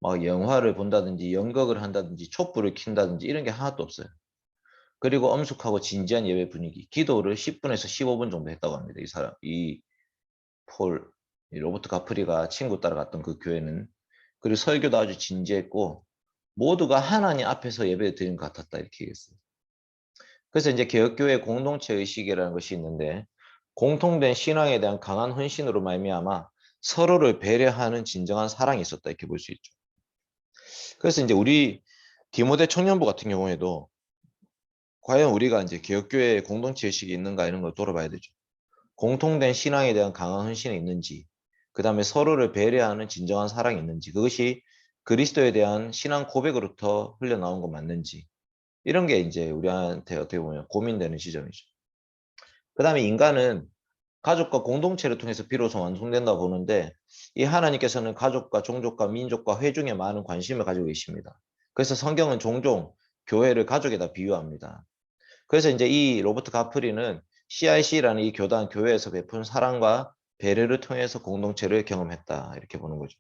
막 영화를 본다든지 연극을 한다든지 촛불을 킨다든지 이런 게 하나도 없어요. 그리고 엄숙하고 진지한 예배 분위기, 기도를 10분에서 15분 정도 했다고 합니다. 이 사람, 이 로버트 가프리가 친구 따라갔던 그 교회는. 그리고 설교도 아주 진지했고 모두가 하나님 앞에서 예배를 드리는 것 같았다 이렇게 얘기했어요. 그래서 이제 개혁교회 공동체 의식이라는 것이 있는데 공통된 신앙에 대한 강한 헌신으로 말미암아 서로를 배려하는 진정한 사랑이 있었다 이렇게 볼 수 있죠. 그래서 이제 우리 디모데 청년부 같은 경우에도 과연 우리가 이제 개혁교회 공동체 의식이 있는가 이런 걸 돌아봐야 되죠. 공통된 신앙에 대한 강한 헌신이 있는지, 그 다음에 서로를 배려하는 진정한 사랑이 있는지, 그것이 그리스도에 대한 신앙 고백으로부터 흘러나온 거 맞는지, 이런 게 이제 우리한테 어떻게 보면 고민되는 지점이죠. 그 다음에 인간은 가족과 공동체를 통해서 비로소 완성된다고 보는데 이 하나님께서는 가족과 종족과 민족과 회중에 많은 관심을 가지고 계십니다. 그래서 성경은 종종 교회를 가족에다 비유합니다. 그래서 이제 이 로버트 가프리는 CIC라는 이 교단 교회에서 베푼 사랑과 배려를 통해서 공동체를 경험했다 이렇게 보는 거죠.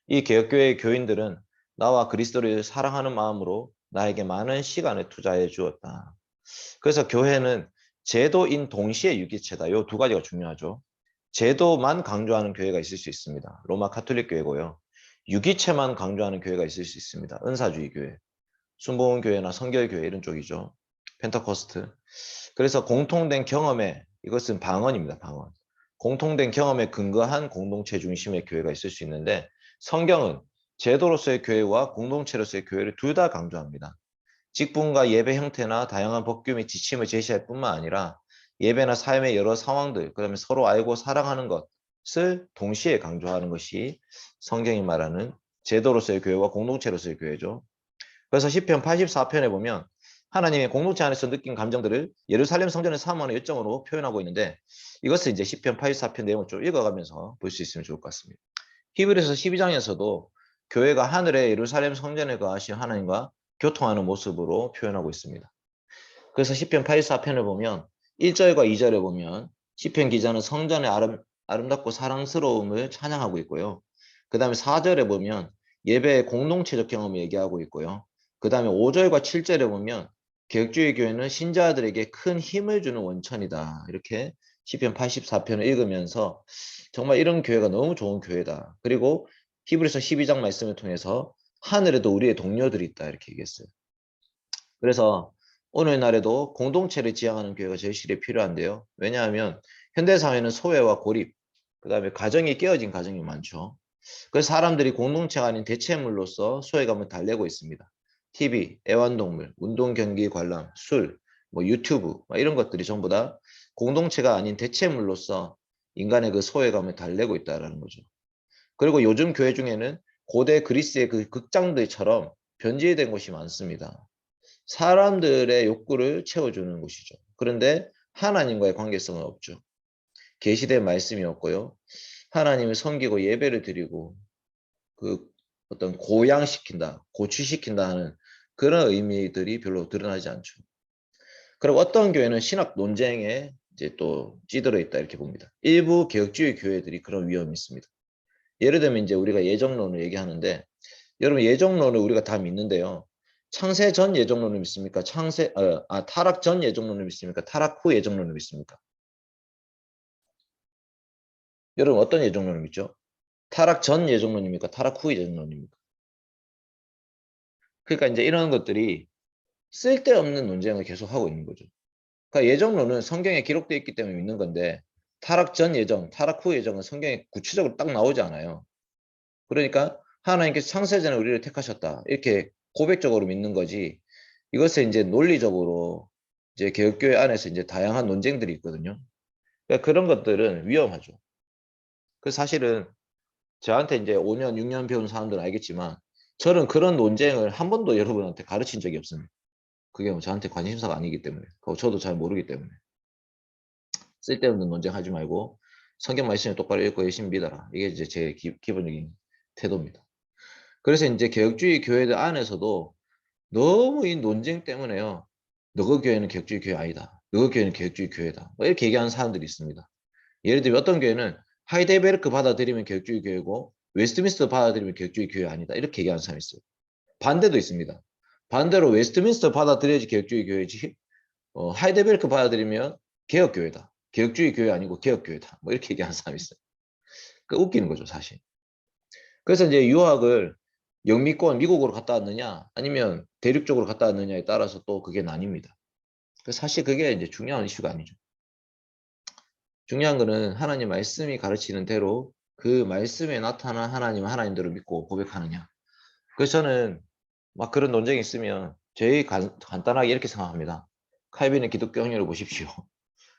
이 개혁교회의 교인들은 나와 그리스도를 사랑하는 마음으로 나에게 많은 시간을 투자해 주었다. 그래서 교회는 제도인 동시에 유기체다. 이 두 가지가 중요하죠. 제도만 강조하는 교회가 있을 수 있습니다. 로마 카톨릭 교회고요. 유기체만 강조하는 교회가 있을 수 있습니다. 은사주의 교회, 순복음 교회나 성결 교회 이런 쪽이죠. 펜타코스트. 그래서 공통된 경험에 이것은 방언입니다. 방언. 공통된 경험에 근거한 공동체 중심의 교회가 있을 수 있는데 성경은 제도로서의 교회와 공동체로서의 교회를 둘 다 강조합니다. 직분과 예배 형태나 다양한 법규 및 지침을 제시할 뿐만 아니라 예배나 삶의 여러 상황들, 그다음에 서로 알고 사랑하는 것을 동시에 강조하는 것이 성경이 말하는 제도로서의 교회와 공동체로서의 교회죠. 그래서 시편 84편에 보면 하나님의 공동체 안에서 느낀 감정들을 예루살렘 성전의 사모하는 열정으로 표현하고 있는데 이것을 이제 시편 84편 내용을 좀 읽어가면서 볼 수 있으면 좋을 것 같습니다. 히브리서 12장에서도 교회가 하늘의 예루살렘 성전에 거하신 하나님과 교통하는 모습으로 표현하고 있습니다. 그래서 시편 84편을 보면 1절과 2절에 보면 시편 기자는 성전의 아름답고 사랑스러움을 찬양하고 있고요. 그 다음에 4절에 보면 예배의 공동체적 경험을 얘기하고 있고요. 그 다음에 5절과 7절에 보면 개혁주의 교회는 신자들에게 큰 힘을 주는 원천이다. 이렇게 시편 84편을 읽으면서 정말 이런 교회가 너무 좋은 교회다. 그리고 히브리서 12장 말씀을 통해서 하늘에도 우리의 동료들이 있다. 이렇게 얘기했어요. 그래서 오늘날에도 공동체를 지향하는 교회가 절실히 필요한데요. 왜냐하면 현대사회는 소외와 고립, 그 다음에 가정이 깨어진 가정이 많죠. 그래서 사람들이 공동체가 아닌 대체물로서 소외감을 달래고 있습니다. TV, 애완동물, 운동 경기 관람, 술, 유튜브 이런 것들이 전부 다 공동체가 아닌 대체물로서 인간의 그 소외감을 달래고 있다는 거죠. 그리고 요즘 교회 중에는 고대 그리스의 그 극장들처럼 변질된 곳이 많습니다. 사람들의 욕구를 채워주는 곳이죠. 그런데 하나님과의 관계성은 없죠. 계시된 말씀이 없고요. 하나님을 섬기고 예배를 드리고 그 어떤 고양시킨다, 고취시킨다 하는 그런 의미들이 별로 드러나지 않죠. 그리고 어떤 교회는 신학 논쟁에 이제 또 찌들어 있다 이렇게 봅니다. 일부 개혁주의 교회들이 그런 위험이 있습니다. 예를 들면 이제 우리가 예정론을 얘기하는데 여러분 예정론을 우리가 다 믿는데요. 창세 전 예정론을 믿습니까? 타락 전 예정론을 믿습니까? 타락 후 예정론을 믿습니까? 여러분 어떤 예정론을 믿죠? 타락 전 예정론입니까? 타락 후 예정론입니까? 그러니까 이제 이런 것들이 쓸데없는 논쟁을 계속하고 있는 거죠. 그러니까 예정론은 성경에 기록되어 있기 때문에 믿는 건데 타락 전 예정, 타락 후 예정은 성경에 구체적으로 딱 나오지 않아요. 그러니까 하나님께서 창세전에 우리를 택하셨다. 이렇게 고백적으로 믿는 거지. 이것을 이제 논리적으로 이제 개혁교회 안에서 이제 다양한 논쟁들이 있거든요. 그러니까 그런 것들은 위험하죠. 그 사실은 저한테 이제 5년, 6년 배운 사람들은 알겠지만 저는 그런 논쟁을 한 번도 여러분한테 가르친 적이 없습니다. 그게 저한테 관심사가 아니기 때문에. 저도 잘 모르기 때문에. 쓸데없는 논쟁하지 말고 성경 말씀을 똑바로 읽고 열심히 믿어라. 이게 이제 제 기본적인 태도입니다. 그래서 이제 개혁주의 교회들 안에서도 너무 이 논쟁 때문에요. 너그 교회는 개혁주의 교회 아니다. 너그 교회는 개혁주의 교회다. 이렇게 얘기하는 사람들이 있습니다. 예를 들면 어떤 교회는 하이델베르크 받아들이면 개혁주의 교회고 웨스트민스터 받아들이면 개혁주의 교회 아니다. 이렇게 얘기하는 사람이 있어요. 반대도 있습니다. 반대로 웨스트민스터 받아들여야지 개혁주의 교회지 하이델베르크 받아들이면 개혁교회다. 개혁주의 교회 아니고 개혁교회다. 이렇게 얘기하는 사람이 있어요. 그 웃기는 거죠, 사실. 그래서 이제 유학을 영미권 미국으로 갔다 왔느냐 아니면 대륙 쪽으로 갔다 왔느냐에 따라서 또 그게 나뉩니다. 사실 그게 이제 중요한 이슈가 아니죠. 중요한 거는 하나님 말씀이 가르치는 대로 그 말씀에 나타난 하나님대로 믿고 고백하느냐. 그래서 저는 막 그런 논쟁이 있으면 제일 간단하게 이렇게 생각합니다. 칼빈의 기독교 학년을 보십시오.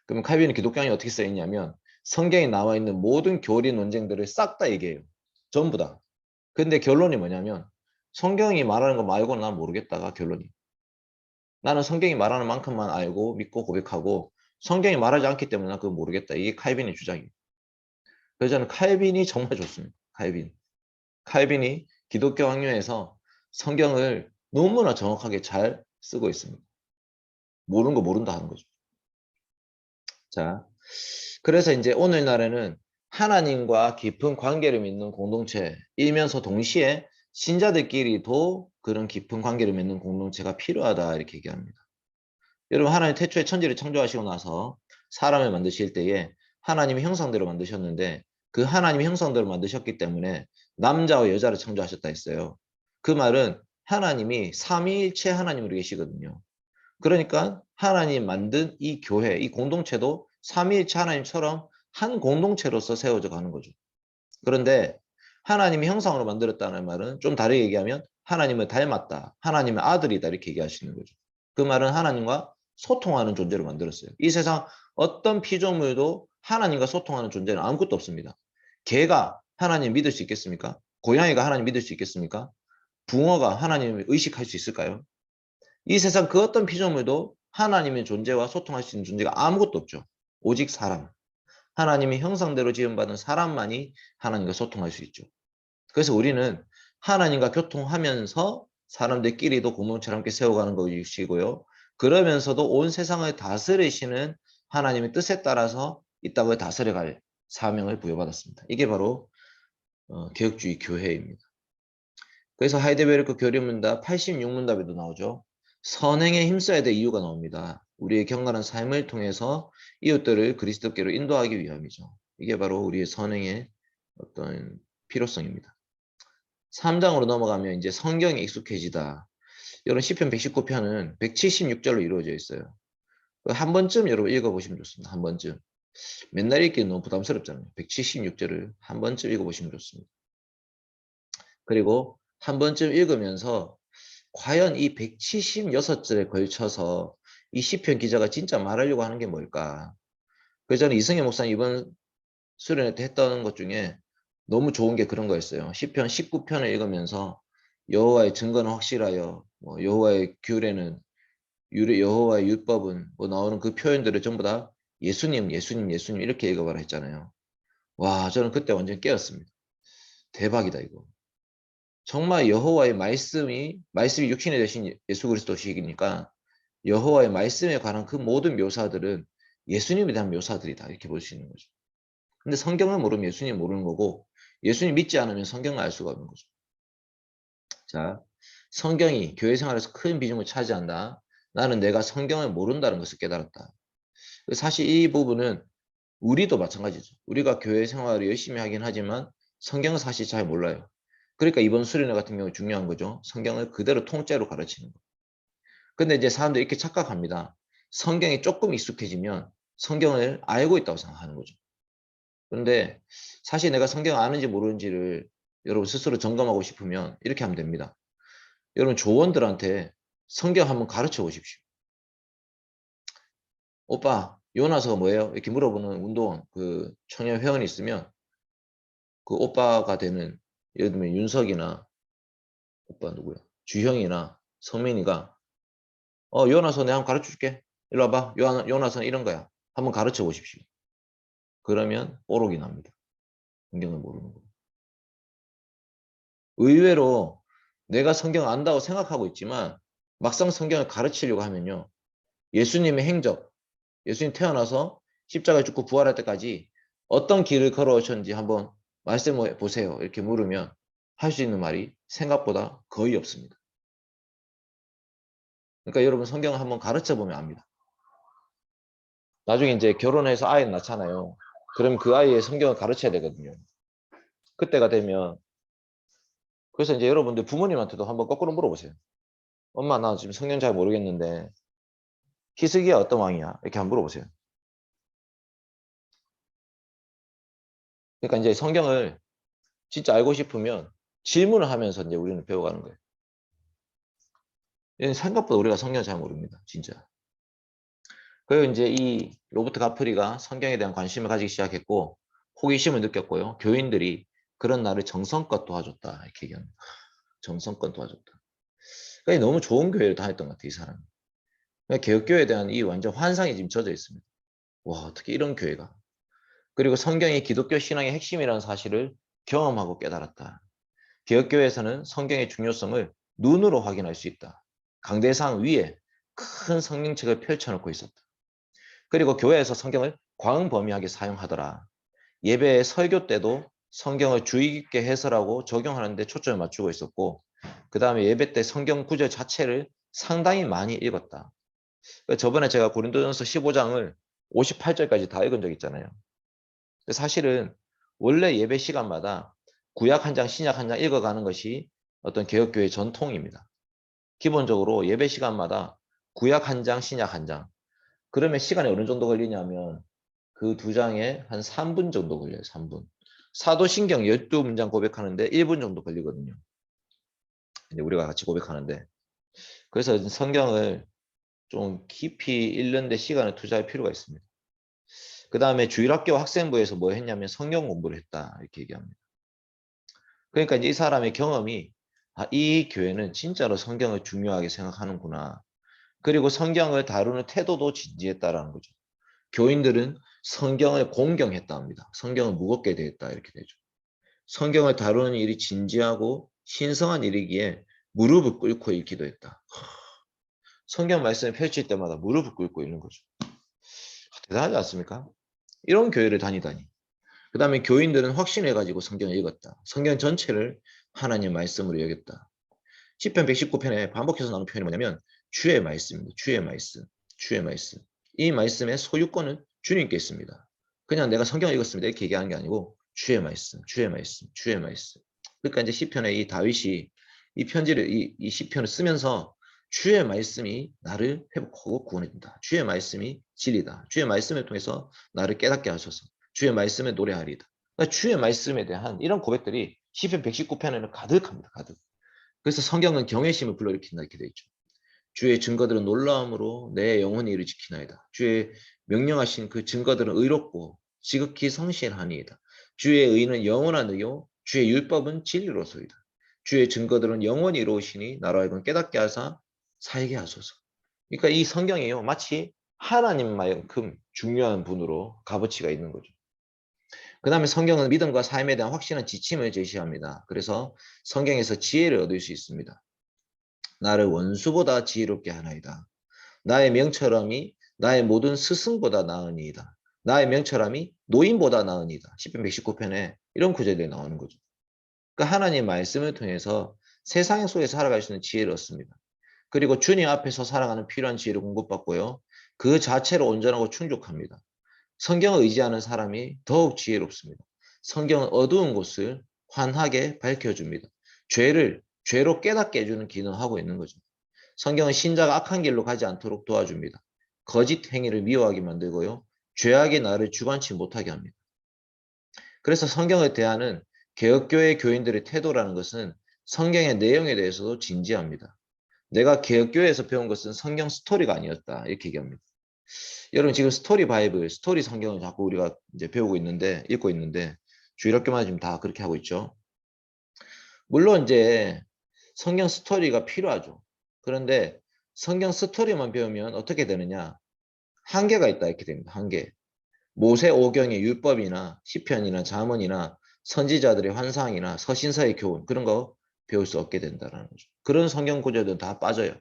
그러면 칼빈의 기독교 학년이 어떻게 써있냐면 성경에 나와 있는 모든 교리 논쟁들을 싹 다 얘기해요. 전부 다. 근데 결론이 뭐냐면 성경이 말하는 거 말고는 난 모르겠다가 결론이. 나는 성경이 말하는 만큼만 알고 믿고 고백하고 성경이 말하지 않기 때문에 난 그거 모르겠다. 이게 칼빈의 주장이에요. 그래서 저는 칼빈이 정말 좋습니다. 칼빈이 기독교 학교에서 성경을 너무나 정확하게 잘 쓰고 있습니다. 모르는 거 모른다 하는 거죠. 자, 그래서 이제 오늘날에는 하나님과 깊은 관계를 맺는 공동체이면서 동시에 신자들끼리도 그런 깊은 관계를 맺는 공동체가 필요하다 이렇게 얘기합니다. 여러분 하나님 태초에 천지를 창조하시고 나서 사람을 만드실 때에 하나님의 형상대로 만드셨는데 그 하나님의 형상대로 만드셨기 때문에 남자와 여자를 창조하셨다 했어요. 그 말은 하나님이 삼위일체 하나님으로 계시거든요. 그러니까 하나님 만든 이 교회, 이 공동체도 삼위일체 하나님처럼 한 공동체로서 세워져 가는 거죠. 그런데 하나님의 형상으로 만들었다는 말은 좀 다르게 얘기하면 하나님을 닮았다. 하나님의 아들이다. 이렇게 얘기하시는 거죠. 그 말은 하나님과 소통하는 존재로 만들었어요. 이 세상 어떤 피조물도 하나님과 소통하는 존재는 아무것도 없습니다. 개가 하나님 믿을 수 있겠습니까? 고양이가 하나님 믿을 수 있겠습니까? 붕어가 하나님을 의식할 수 있을까요? 이 세상 그 어떤 피조물도 하나님의 존재와 소통할 수 있는 존재가 아무것도 없죠. 오직 사람. 하나님의 형상대로 지음받은 사람만이 하나님과 소통할 수 있죠. 그래서 우리는 하나님과 교통하면서 사람들끼리도 공동체를 함께 세워가는 것이고요. 그러면서도 온 세상을 다스리시는 하나님의 뜻에 따라서 이 땅을 다스려갈 사명을 부여받았습니다. 이게 바로 개혁주의 교회입니다. 그래서 하이델베르크 교리문답 86문답에도 나오죠. 선행에 힘써야 될 이유가 나옵니다. 우리의 경건한 삶을 통해서 이웃들을 그리스도께로 인도하기 위함이죠. 이게 바로 우리의 선행의 어떤 필요성입니다. 3장으로 넘어가면 이제 성경에 익숙해지다. 이런 시편 119편은 176절로 이루어져 있어요. 한 번쯤 여러분 읽어보시면 좋습니다. 한 번쯤. 맨날 읽기는 너무 부담스럽잖아요. 176절을 한 번쯤 읽어보시면 좋습니다. 그리고 한 번쯤 읽으면서 과연 이 176절에 걸쳐서 이 시편 기자가 진짜 말하려고 하는 게 뭘까? 그래서 저는 이승현 목사님 이번 수련회 때 했던 것 중에 너무 좋은 게 그런 거였어요. 시편 19편을 읽으면서 여호와의 증거는 확실하여, 뭐 여호와의 규례는 여호와의 율법은 뭐 나오는 그 표현들을 전부 다 예수님, 예수님, 예수님 이렇게 읽어봐라 했잖아요. 와, 저는 그때 완전 깨었습니다. 대박이다 이거. 정말 여호와의 말씀이 육신이 되신 예수 그리스도시니까 여호와의 말씀에 관한 그 모든 묘사들은 예수님에 대한 묘사들이다 이렇게 볼 수 있는 거죠. 근데 성경을 모르면 예수님 모르는 거고 예수님 믿지 않으면 성경을 알 수가 없는 거죠. 자, 성경이 교회 생활에서 큰 비중을 차지한다. 나는 내가 성경을 모른다는 것을 깨달았다. 사실 이 부분은 우리도 마찬가지죠. 우리가 교회 생활을 열심히 하긴 하지만 성경은 사실 잘 몰라요. 그러니까 이번 수련회 같은 경우 중요한 거죠. 성경을 그대로 통째로 가르치는 거. 근데 이제 사람들이 이렇게 착각합니다. 성경이 조금 익숙해지면 성경을 알고 있다고 생각하는 거죠. 그런데 사실 내가 성경 아는지 모르는지를 여러분 스스로 점검하고 싶으면 이렇게 하면 됩니다. 여러분 조원들한테 성경 한번 가르쳐 보십시오. 오빠 요나서가 뭐예요? 이렇게 물어보는 운동원 그 청년 회원이 있으면 그 오빠가 되는 예를 들면 윤석이나 오빠 누구야? 주형이나 성민이가 요나서 내가 한번 가르쳐 줄게. 일로 와봐. 요나서는 이런 거야. 한번 가르쳐 보십시오. 그러면 뽀록이 납니다. 성경을 모르는 거. 의외로 내가 성경 안다고 생각하고 있지만 막상 성경을 가르치려고 하면요. 예수님의 행적, 예수님 태어나서 십자가에 죽고 부활할 때까지 어떤 길을 걸어오셨는지 한번 말씀해 보세요. 이렇게 물으면 할 수 있는 말이 생각보다 거의 없습니다. 그러니까 여러분 성경을 한번 가르쳐 보면 압니다. 나중에 이제 결혼해서 아이를 낳잖아요. 그럼 그 아이의 성경을 가르쳐야 되거든요. 그때가 되면 그래서 이제 여러분들 부모님한테도 한번 거꾸로 물어보세요. 엄마 나 지금 성경 잘 모르겠는데 히스기야 어떤 왕이야? 이렇게 한번 물어보세요. 그러니까 이제 성경을 진짜 알고 싶으면 질문을 하면서 이제 우리는 배워가는 거예요. 생각보다 우리가 성경을 잘 모릅니다. 진짜. 그리고 이제 이 로버트 가프리가 성경에 대한 관심을 가지기 시작했고 호기심을 느꼈고요. 교인들이 그런 나를 정성껏 도와줬다. 이렇게 얘기합니다. 정성껏 도와줬다. 그러니까 너무 좋은 교회를 다녔던 것 같아요. 이 사람이. 그러니까 개혁교회에 대한 이 완전 환상이 지금 젖어 있습니다. 와 어떻게 이런 교회가. 그리고 성경이 기독교 신앙의 핵심이라는 사실을 경험하고 깨달았다. 개혁교회에서는 성경의 중요성을 눈으로 확인할 수 있다. 강대상 위에 큰 성경책을 펼쳐놓고 있었다. 그리고 교회에서 성경을 광범위하게 사용하더라. 예배 설교 때도 성경을 주의 깊게 해설하고 적용하는 데 초점을 맞추고 있었고 그 다음에 예배 때 성경 구절 자체를 상당히 많이 읽었다. 저번에 제가 고린도전서 15장을 58절까지 다 읽은 적 있잖아요. 사실은 원래 예배 시간마다 구약 한 장, 신약 한 장 읽어가는 것이 어떤 개혁교회 전통입니다. 기본적으로 예배 시간마다 구약 한 장, 신약 한 장. 그러면 시간이 어느 정도 걸리냐면 그 두 장에 한 3분 정도 걸려요. 3분. 사도신경 12문장 고백하는데 1분 정도 걸리거든요. 이제 우리가 같이 고백하는데 그래서 성경을 좀 깊이 읽는 데 시간을 투자할 필요가 있습니다. 그 다음에 주일학교 학생부에서 뭐 했냐면 성경 공부를 했다 이렇게 얘기합니다. 그러니까 이제 이 사람의 경험이 이 교회는 진짜로 성경을 중요하게 생각하는구나. 그리고 성경을 다루는 태도도 진지했다라는 거죠. 교인들은 성경을 공경했다 합니다. 성경을 무겁게 대했다 이렇게 되죠. 성경을 다루는 일이 진지하고 신성한 일이기에 무릎을 꿇고 읽기도 했다. 성경 말씀을 펼칠 때마다 무릎을 꿇고 읽는 거죠. 대단하지 않습니까? 이런 교회를 다니다니. 그 다음에 교인들은 확신해가지고 성경을 읽었다. 성경 전체를 하나님 말씀으로 여겼다. 시편 119편에 반복해서 나오는 표현이 뭐냐면 주의 말씀입니다. 주의 말씀. 주의 말씀. 이 말씀의 소유권은 주님께 있습니다. 그냥 내가 성경을 읽었습니다. 이렇게 얘기하는 게 아니고 주의 말씀, 주의 말씀, 주의 말씀. 그러니까 이제 시편에 이 다윗이 이 편지를 이 시편을 쓰면서 주의 말씀이 나를 회복하고 구원해준다. 주의 말씀이 진리다. 주의 말씀을 통해서 나를 깨닫게 하소서. 주의 말씀에 노래하리다. 그러니까 주의 말씀에 대한 이런 고백들이 시편 119편에는 가득합니다. 가득. 그래서 성경은 경외심을 불러일으킨다 이렇게 되어 있죠. 주의 증거들은 놀라움으로 내 영혼이 이를 지키나이다. 주의 명령하신 그 증거들은 의롭고 지극히 성실하니이다. 주의 의는 영원한 의요 주의 율법은 진리로소이다. 주의 증거들은 영원히 이루시니 나로 하여금 깨닫게 하사 살게 하소서. 그러니까 이 성경이요 마치 하나님만큼 중요한 분으로 값어치가 있는 거죠. 그 다음에 성경은 믿음과 삶에 대한 확실한 지침을 제시합니다. 그래서 성경에서 지혜를 얻을 수 있습니다. 나를 원수보다 지혜롭게 하나이다. 나의 명철함이 나의 모든 스승보다 나으니이다. 나의 명철함이 노인보다 나으니이다. 시편 119편에 이런 구절들이 나오는 거죠. 그러니까 하나님 말씀을 통해서 세상 속에 살아갈 수 있는 지혜를 얻습니다. 그리고 주님 앞에서 살아가는 필요한 지혜를 공급받고요. 그 자체로 온전하고 충족합니다. 성경을 의지하는 사람이 더욱 지혜롭습니다. 성경은 어두운 곳을 환하게 밝혀줍니다. 죄로 깨닫게 해주는 기능을 하고 있는 거죠. 성경은 신자가 악한 길로 가지 않도록 도와줍니다. 거짓 행위를 미워하게 만들고요. 죄악의 나를 주관치 못하게 합니다. 그래서 성경을 대하는 개혁교회 교인들의 태도라는 것은 성경의 내용에 대해서도 진지합니다. 내가 개혁교회에서 배운 것은 성경 스토리가 아니었다. 이렇게 얘기합니다. 여러분 지금 스토리 바이블, 스토리 성경을 자꾸 우리가 이제 배우고 있는데, 읽고 있는데 주일학교마다 지금 다 그렇게 하고 있죠. 물론 이제 성경 스토리가 필요하죠. 그런데 성경 스토리만 배우면 어떻게 되느냐? 한계가 있다 이렇게 됩니다. 한계. 모세 오경의 율법이나 시편이나 잠언이나 선지자들의 환상이나 서신서의 교훈 그런 거 배울 수 없게 된다는 거죠. 그런 성경 구절들은 다 빠져요.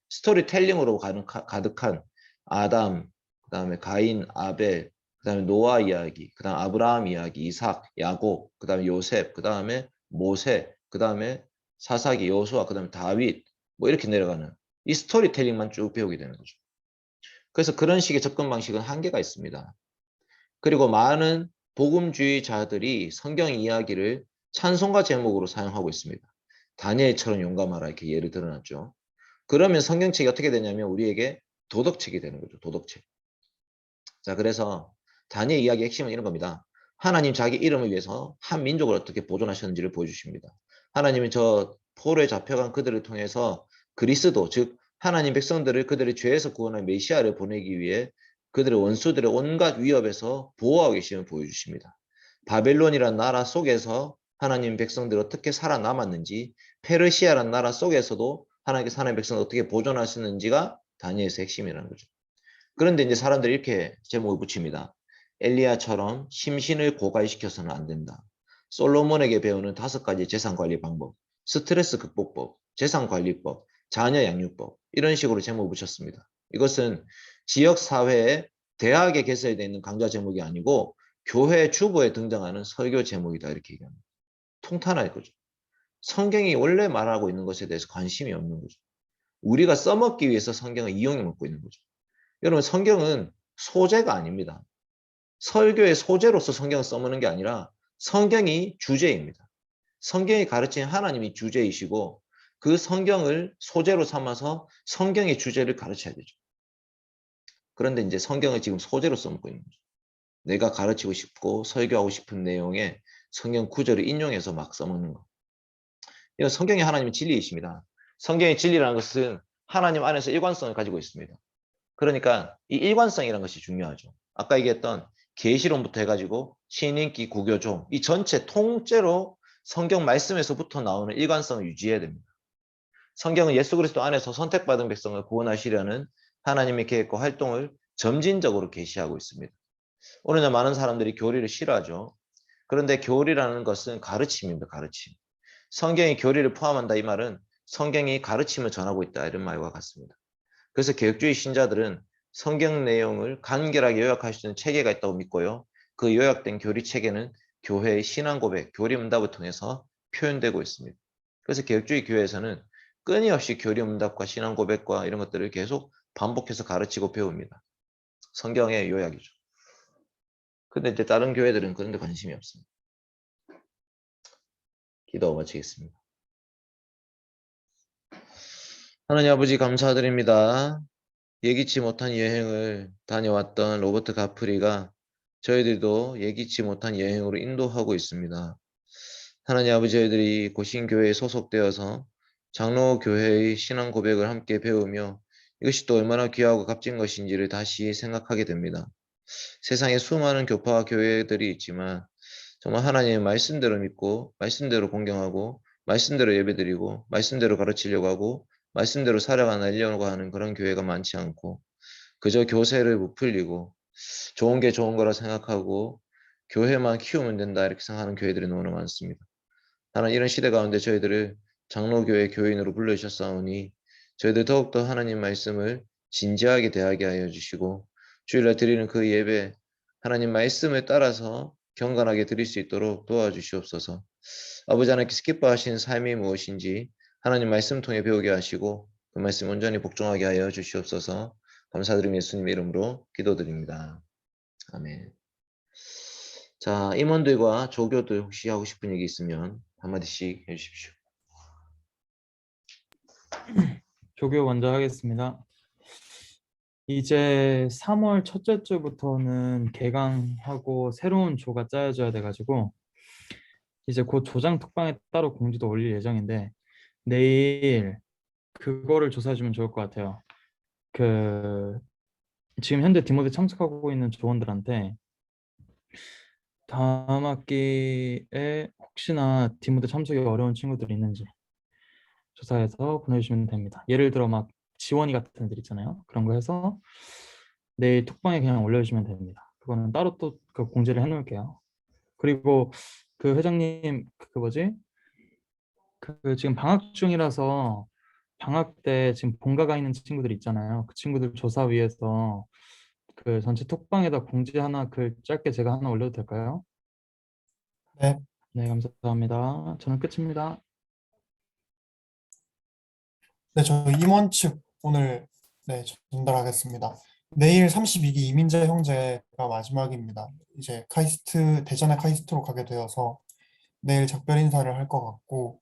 스토리텔링으로 가득한 아담, 그 다음에 가인, 아벨, 그 다음에 노아 이야기, 그 다음에 아브라함 이야기, 이삭, 야곱, 그 다음에 요셉, 그 다음에 모세, 그 다음에 사사기, 여호수아, 그 다음에 다윗 뭐 이렇게 내려가는 이 스토리텔링만 쭉 배우게 되는 거죠. 그래서 그런 식의 접근 방식은 한계가 있습니다. 그리고 많은 복음주의자들이 성경 이야기를 찬송가 제목으로 사용하고 있습니다. 다니엘처럼 용감하라 이렇게 예를 들어놨죠. 그러면 성경책이 어떻게 되냐면 우리에게 도덕책이 되는 거죠. 도덕책. 자, 그래서 다니엘 이야기의 핵심은 이런 겁니다. 하나님 자기 이름을 위해서 한 민족을 어떻게 보존하셨는지를 보여주십니다. 하나님은 저 포로에 잡혀간 그들을 통해서 그리스도, 즉 하나님 백성들을 그들의 죄에서 구원할 메시아를 보내기 위해 그들의 원수들의 온갖 위협에서 보호하고 계심을 보여주십니다. 바벨론이란 나라 속에서 하나님 백성들이 어떻게 살아남았는지, 페르시아란 나라 속에서도 하나님께서 하나님 백성을 어떻게 보존하시는지가 다니엘의 핵심이라는 거죠. 그런데 이제 사람들이 이렇게 제목을 붙입니다. 엘리야처럼 심신을 고갈시켜서는 안 된다. 솔로몬에게 배우는 5가지 재산관리 방법, 스트레스 극복법, 재산관리법, 자녀 양육법 이런 식으로 제목을 붙였습니다. 이것은 지역사회에 대학에 개설되어 있는 강좌 제목이 아니고 교회 주보에 등장하는 설교 제목이다 이렇게 얘기합니다. 통탄할 거죠. 성경이 원래 말하고 있는 것에 대해서 관심이 없는 거죠. 우리가 써먹기 위해서 성경을 이용해 먹고 있는 거죠. 여러분 성경은 소재가 아닙니다. 설교의 소재로서 성경을 써먹는 게 아니라 성경이 주제입니다. 성경이 가르친 하나님이 주제이시고 그 성경을 소재로 삼아서 성경의 주제를 가르쳐야 되죠. 그런데 이제 성경을 지금 소재로 써먹고 있는 거죠. 내가 가르치고 싶고 설교하고 싶은 내용의 성경 구절을 인용해서 막 써먹는 거. 이건 성경의 하나님의 진리이십니다. 성경의 진리라는 것은 하나님 안에서 일관성을 가지고 있습니다. 그러니까 이 일관성이라는 것이 중요하죠. 아까 얘기했던 계시론부터 해가지고 신인기, 구교종 이 전체 통째로 성경 말씀에서부터 나오는 일관성을 유지해야 됩니다. 성경은 예수 그리스도 안에서 선택받은 백성을 구원하시려는 하나님의 계획과 활동을 점진적으로 계시하고 있습니다. 오늘날 많은 사람들이 교리를 싫어하죠. 그런데 교리라는 것은 가르침입니다. 가르침. 성경이 교리를 포함한다 이 말은 성경이 가르침을 전하고 있다 이런 말과 같습니다. 그래서 개혁주의 신자들은 성경 내용을 간결하게 요약할 수 있는 체계가 있다고 믿고요. 그 요약된 교리 체계는 교회의 신앙 고백, 교리 문답을 통해서 표현되고 있습니다. 그래서 개혁주의 교회에서는 끊임없이 교리 문답과 신앙 고백과 이런 것들을 계속 반복해서 가르치고 배웁니다. 성경의 요약이죠. 근데 이제 다른 교회들은 그런 데 관심이 없습니다. 기도 마치겠습니다. 하나님 아버지 감사드립니다. 예기치 못한 여행을 다녀왔던 로버트 가프리가 저희들도 예기치 못한 여행으로 인도하고 있습니다. 하나님 아버지 저희들이 고신교회에 소속되어서 장로교회의 신앙 고백을 함께 배우며 이것이 또 얼마나 귀하고 값진 것인지를 다시 생각하게 됩니다. 세상에 수많은 교파와 교회들이 있지만 정말 하나님의 말씀대로 믿고 말씀대로 공경하고 말씀대로 예배드리고 말씀대로 가르치려고 하고 말씀대로 살아가려고 하는 그런 교회가 많지 않고 그저 교세를 부풀리고 좋은 게 좋은 거라 생각하고 교회만 키우면 된다 이렇게 생각하는 교회들이 너무나 많습니다. 하나님 이런 시대 가운데 저희들을 장로교회 교인으로 불러주셨사오니 저희들 더욱더 하나님 말씀을 진지하게 대하게 하여 주시고 주일날 드리는 그 예배 하나님 말씀을 따라서 경건하게 드릴 수 있도록 도와주시옵소서. 아버지 하나님께서 기뻐하시는 삶이 무엇인지 하나님 말씀 통해 배우게 하시고 그 말씀 온전히 복종하게 하여 주시옵소서. 감사드리며 예수님의 이름으로 기도드립니다. 아멘. 자, 임원들과 조교들 혹시 하고 싶은 얘기 있으면 한마디씩 해주십시오. 조교 먼저 하겠습니다. 이제 3월 첫째 주부터는 개강하고 새로운 조가 짜여져야 돼가지고 이제 곧 조장 특방에 따로 공지도 올릴 예정인데 내일 그거를 조사해주면 좋을 것 같아요. 그 지금 현재 디모데 참석하고 있는 조원들한테 다음 학기에 혹시나 디모데 참석이 어려운 친구들이 있는지 조사해서 보내주시면 됩니다. 예를 들어 막 지원이 같은 애들 있잖아요. 그런 거 해서 내일 톡방에 그냥 올려주시면 됩니다. 그거는 따로 또 그 공지를 해놓을게요. 그리고 그 회장님 그 뭐지? 그 지금 방학 중이라서 방학 때 지금 본가가 있는 친구들 있잖아요. 그 친구들 조사 위해서 그 전체 톡방에다 공지 하나 글 짧게 제가 하나 올려도 될까요? 네, 네, 감사합니다. 저는 끝입니다. 네, 저 임원 측 오늘 네, 전달하겠습니다. 내일 32기 이민재 형제가 마지막입니다. 이제 카이스트, 대전의 카이스트로 가게 되어서 내일 작별 인사를 할 것 같고,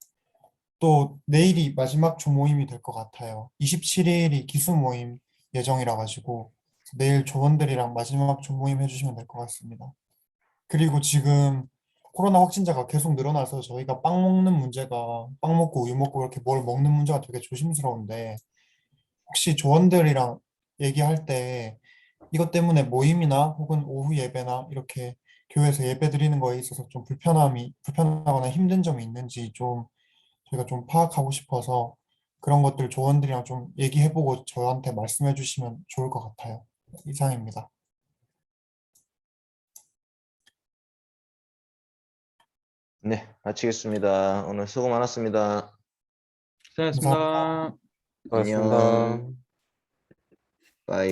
또 내일이 마지막 조 모임이 될 것 같아요. 27일이 기수 모임 예정이라 가지고 내일 조원들이랑 마지막 조 모임 해주시면 될 것 같습니다. 그리고 지금 코로나 확진자가 계속 늘어나서 저희가 빵 먹는 문제가 빵 먹고 우유 먹고 이렇게 뭘 먹는 문제가 되게 조심스러운데 혹시 조원들이랑 얘기할 때 이것 때문에 모임이나 혹은 오후 예배나 이렇게 교회에서 예배 드리는 거에 있어서 좀 불편하거나 힘든 점이 있는지 좀 저희가 좀 파악하고 싶어서 그런 것들 조원들이랑 좀 얘기해보고 저한테 말씀해 주시면 좋을 것 같아요. 이상입니다. 네, 마치겠습니다. 오늘 수고 많았습니다. 감사합니다. 고생하셨습니다. 안녕. 고맙습니다. 바이.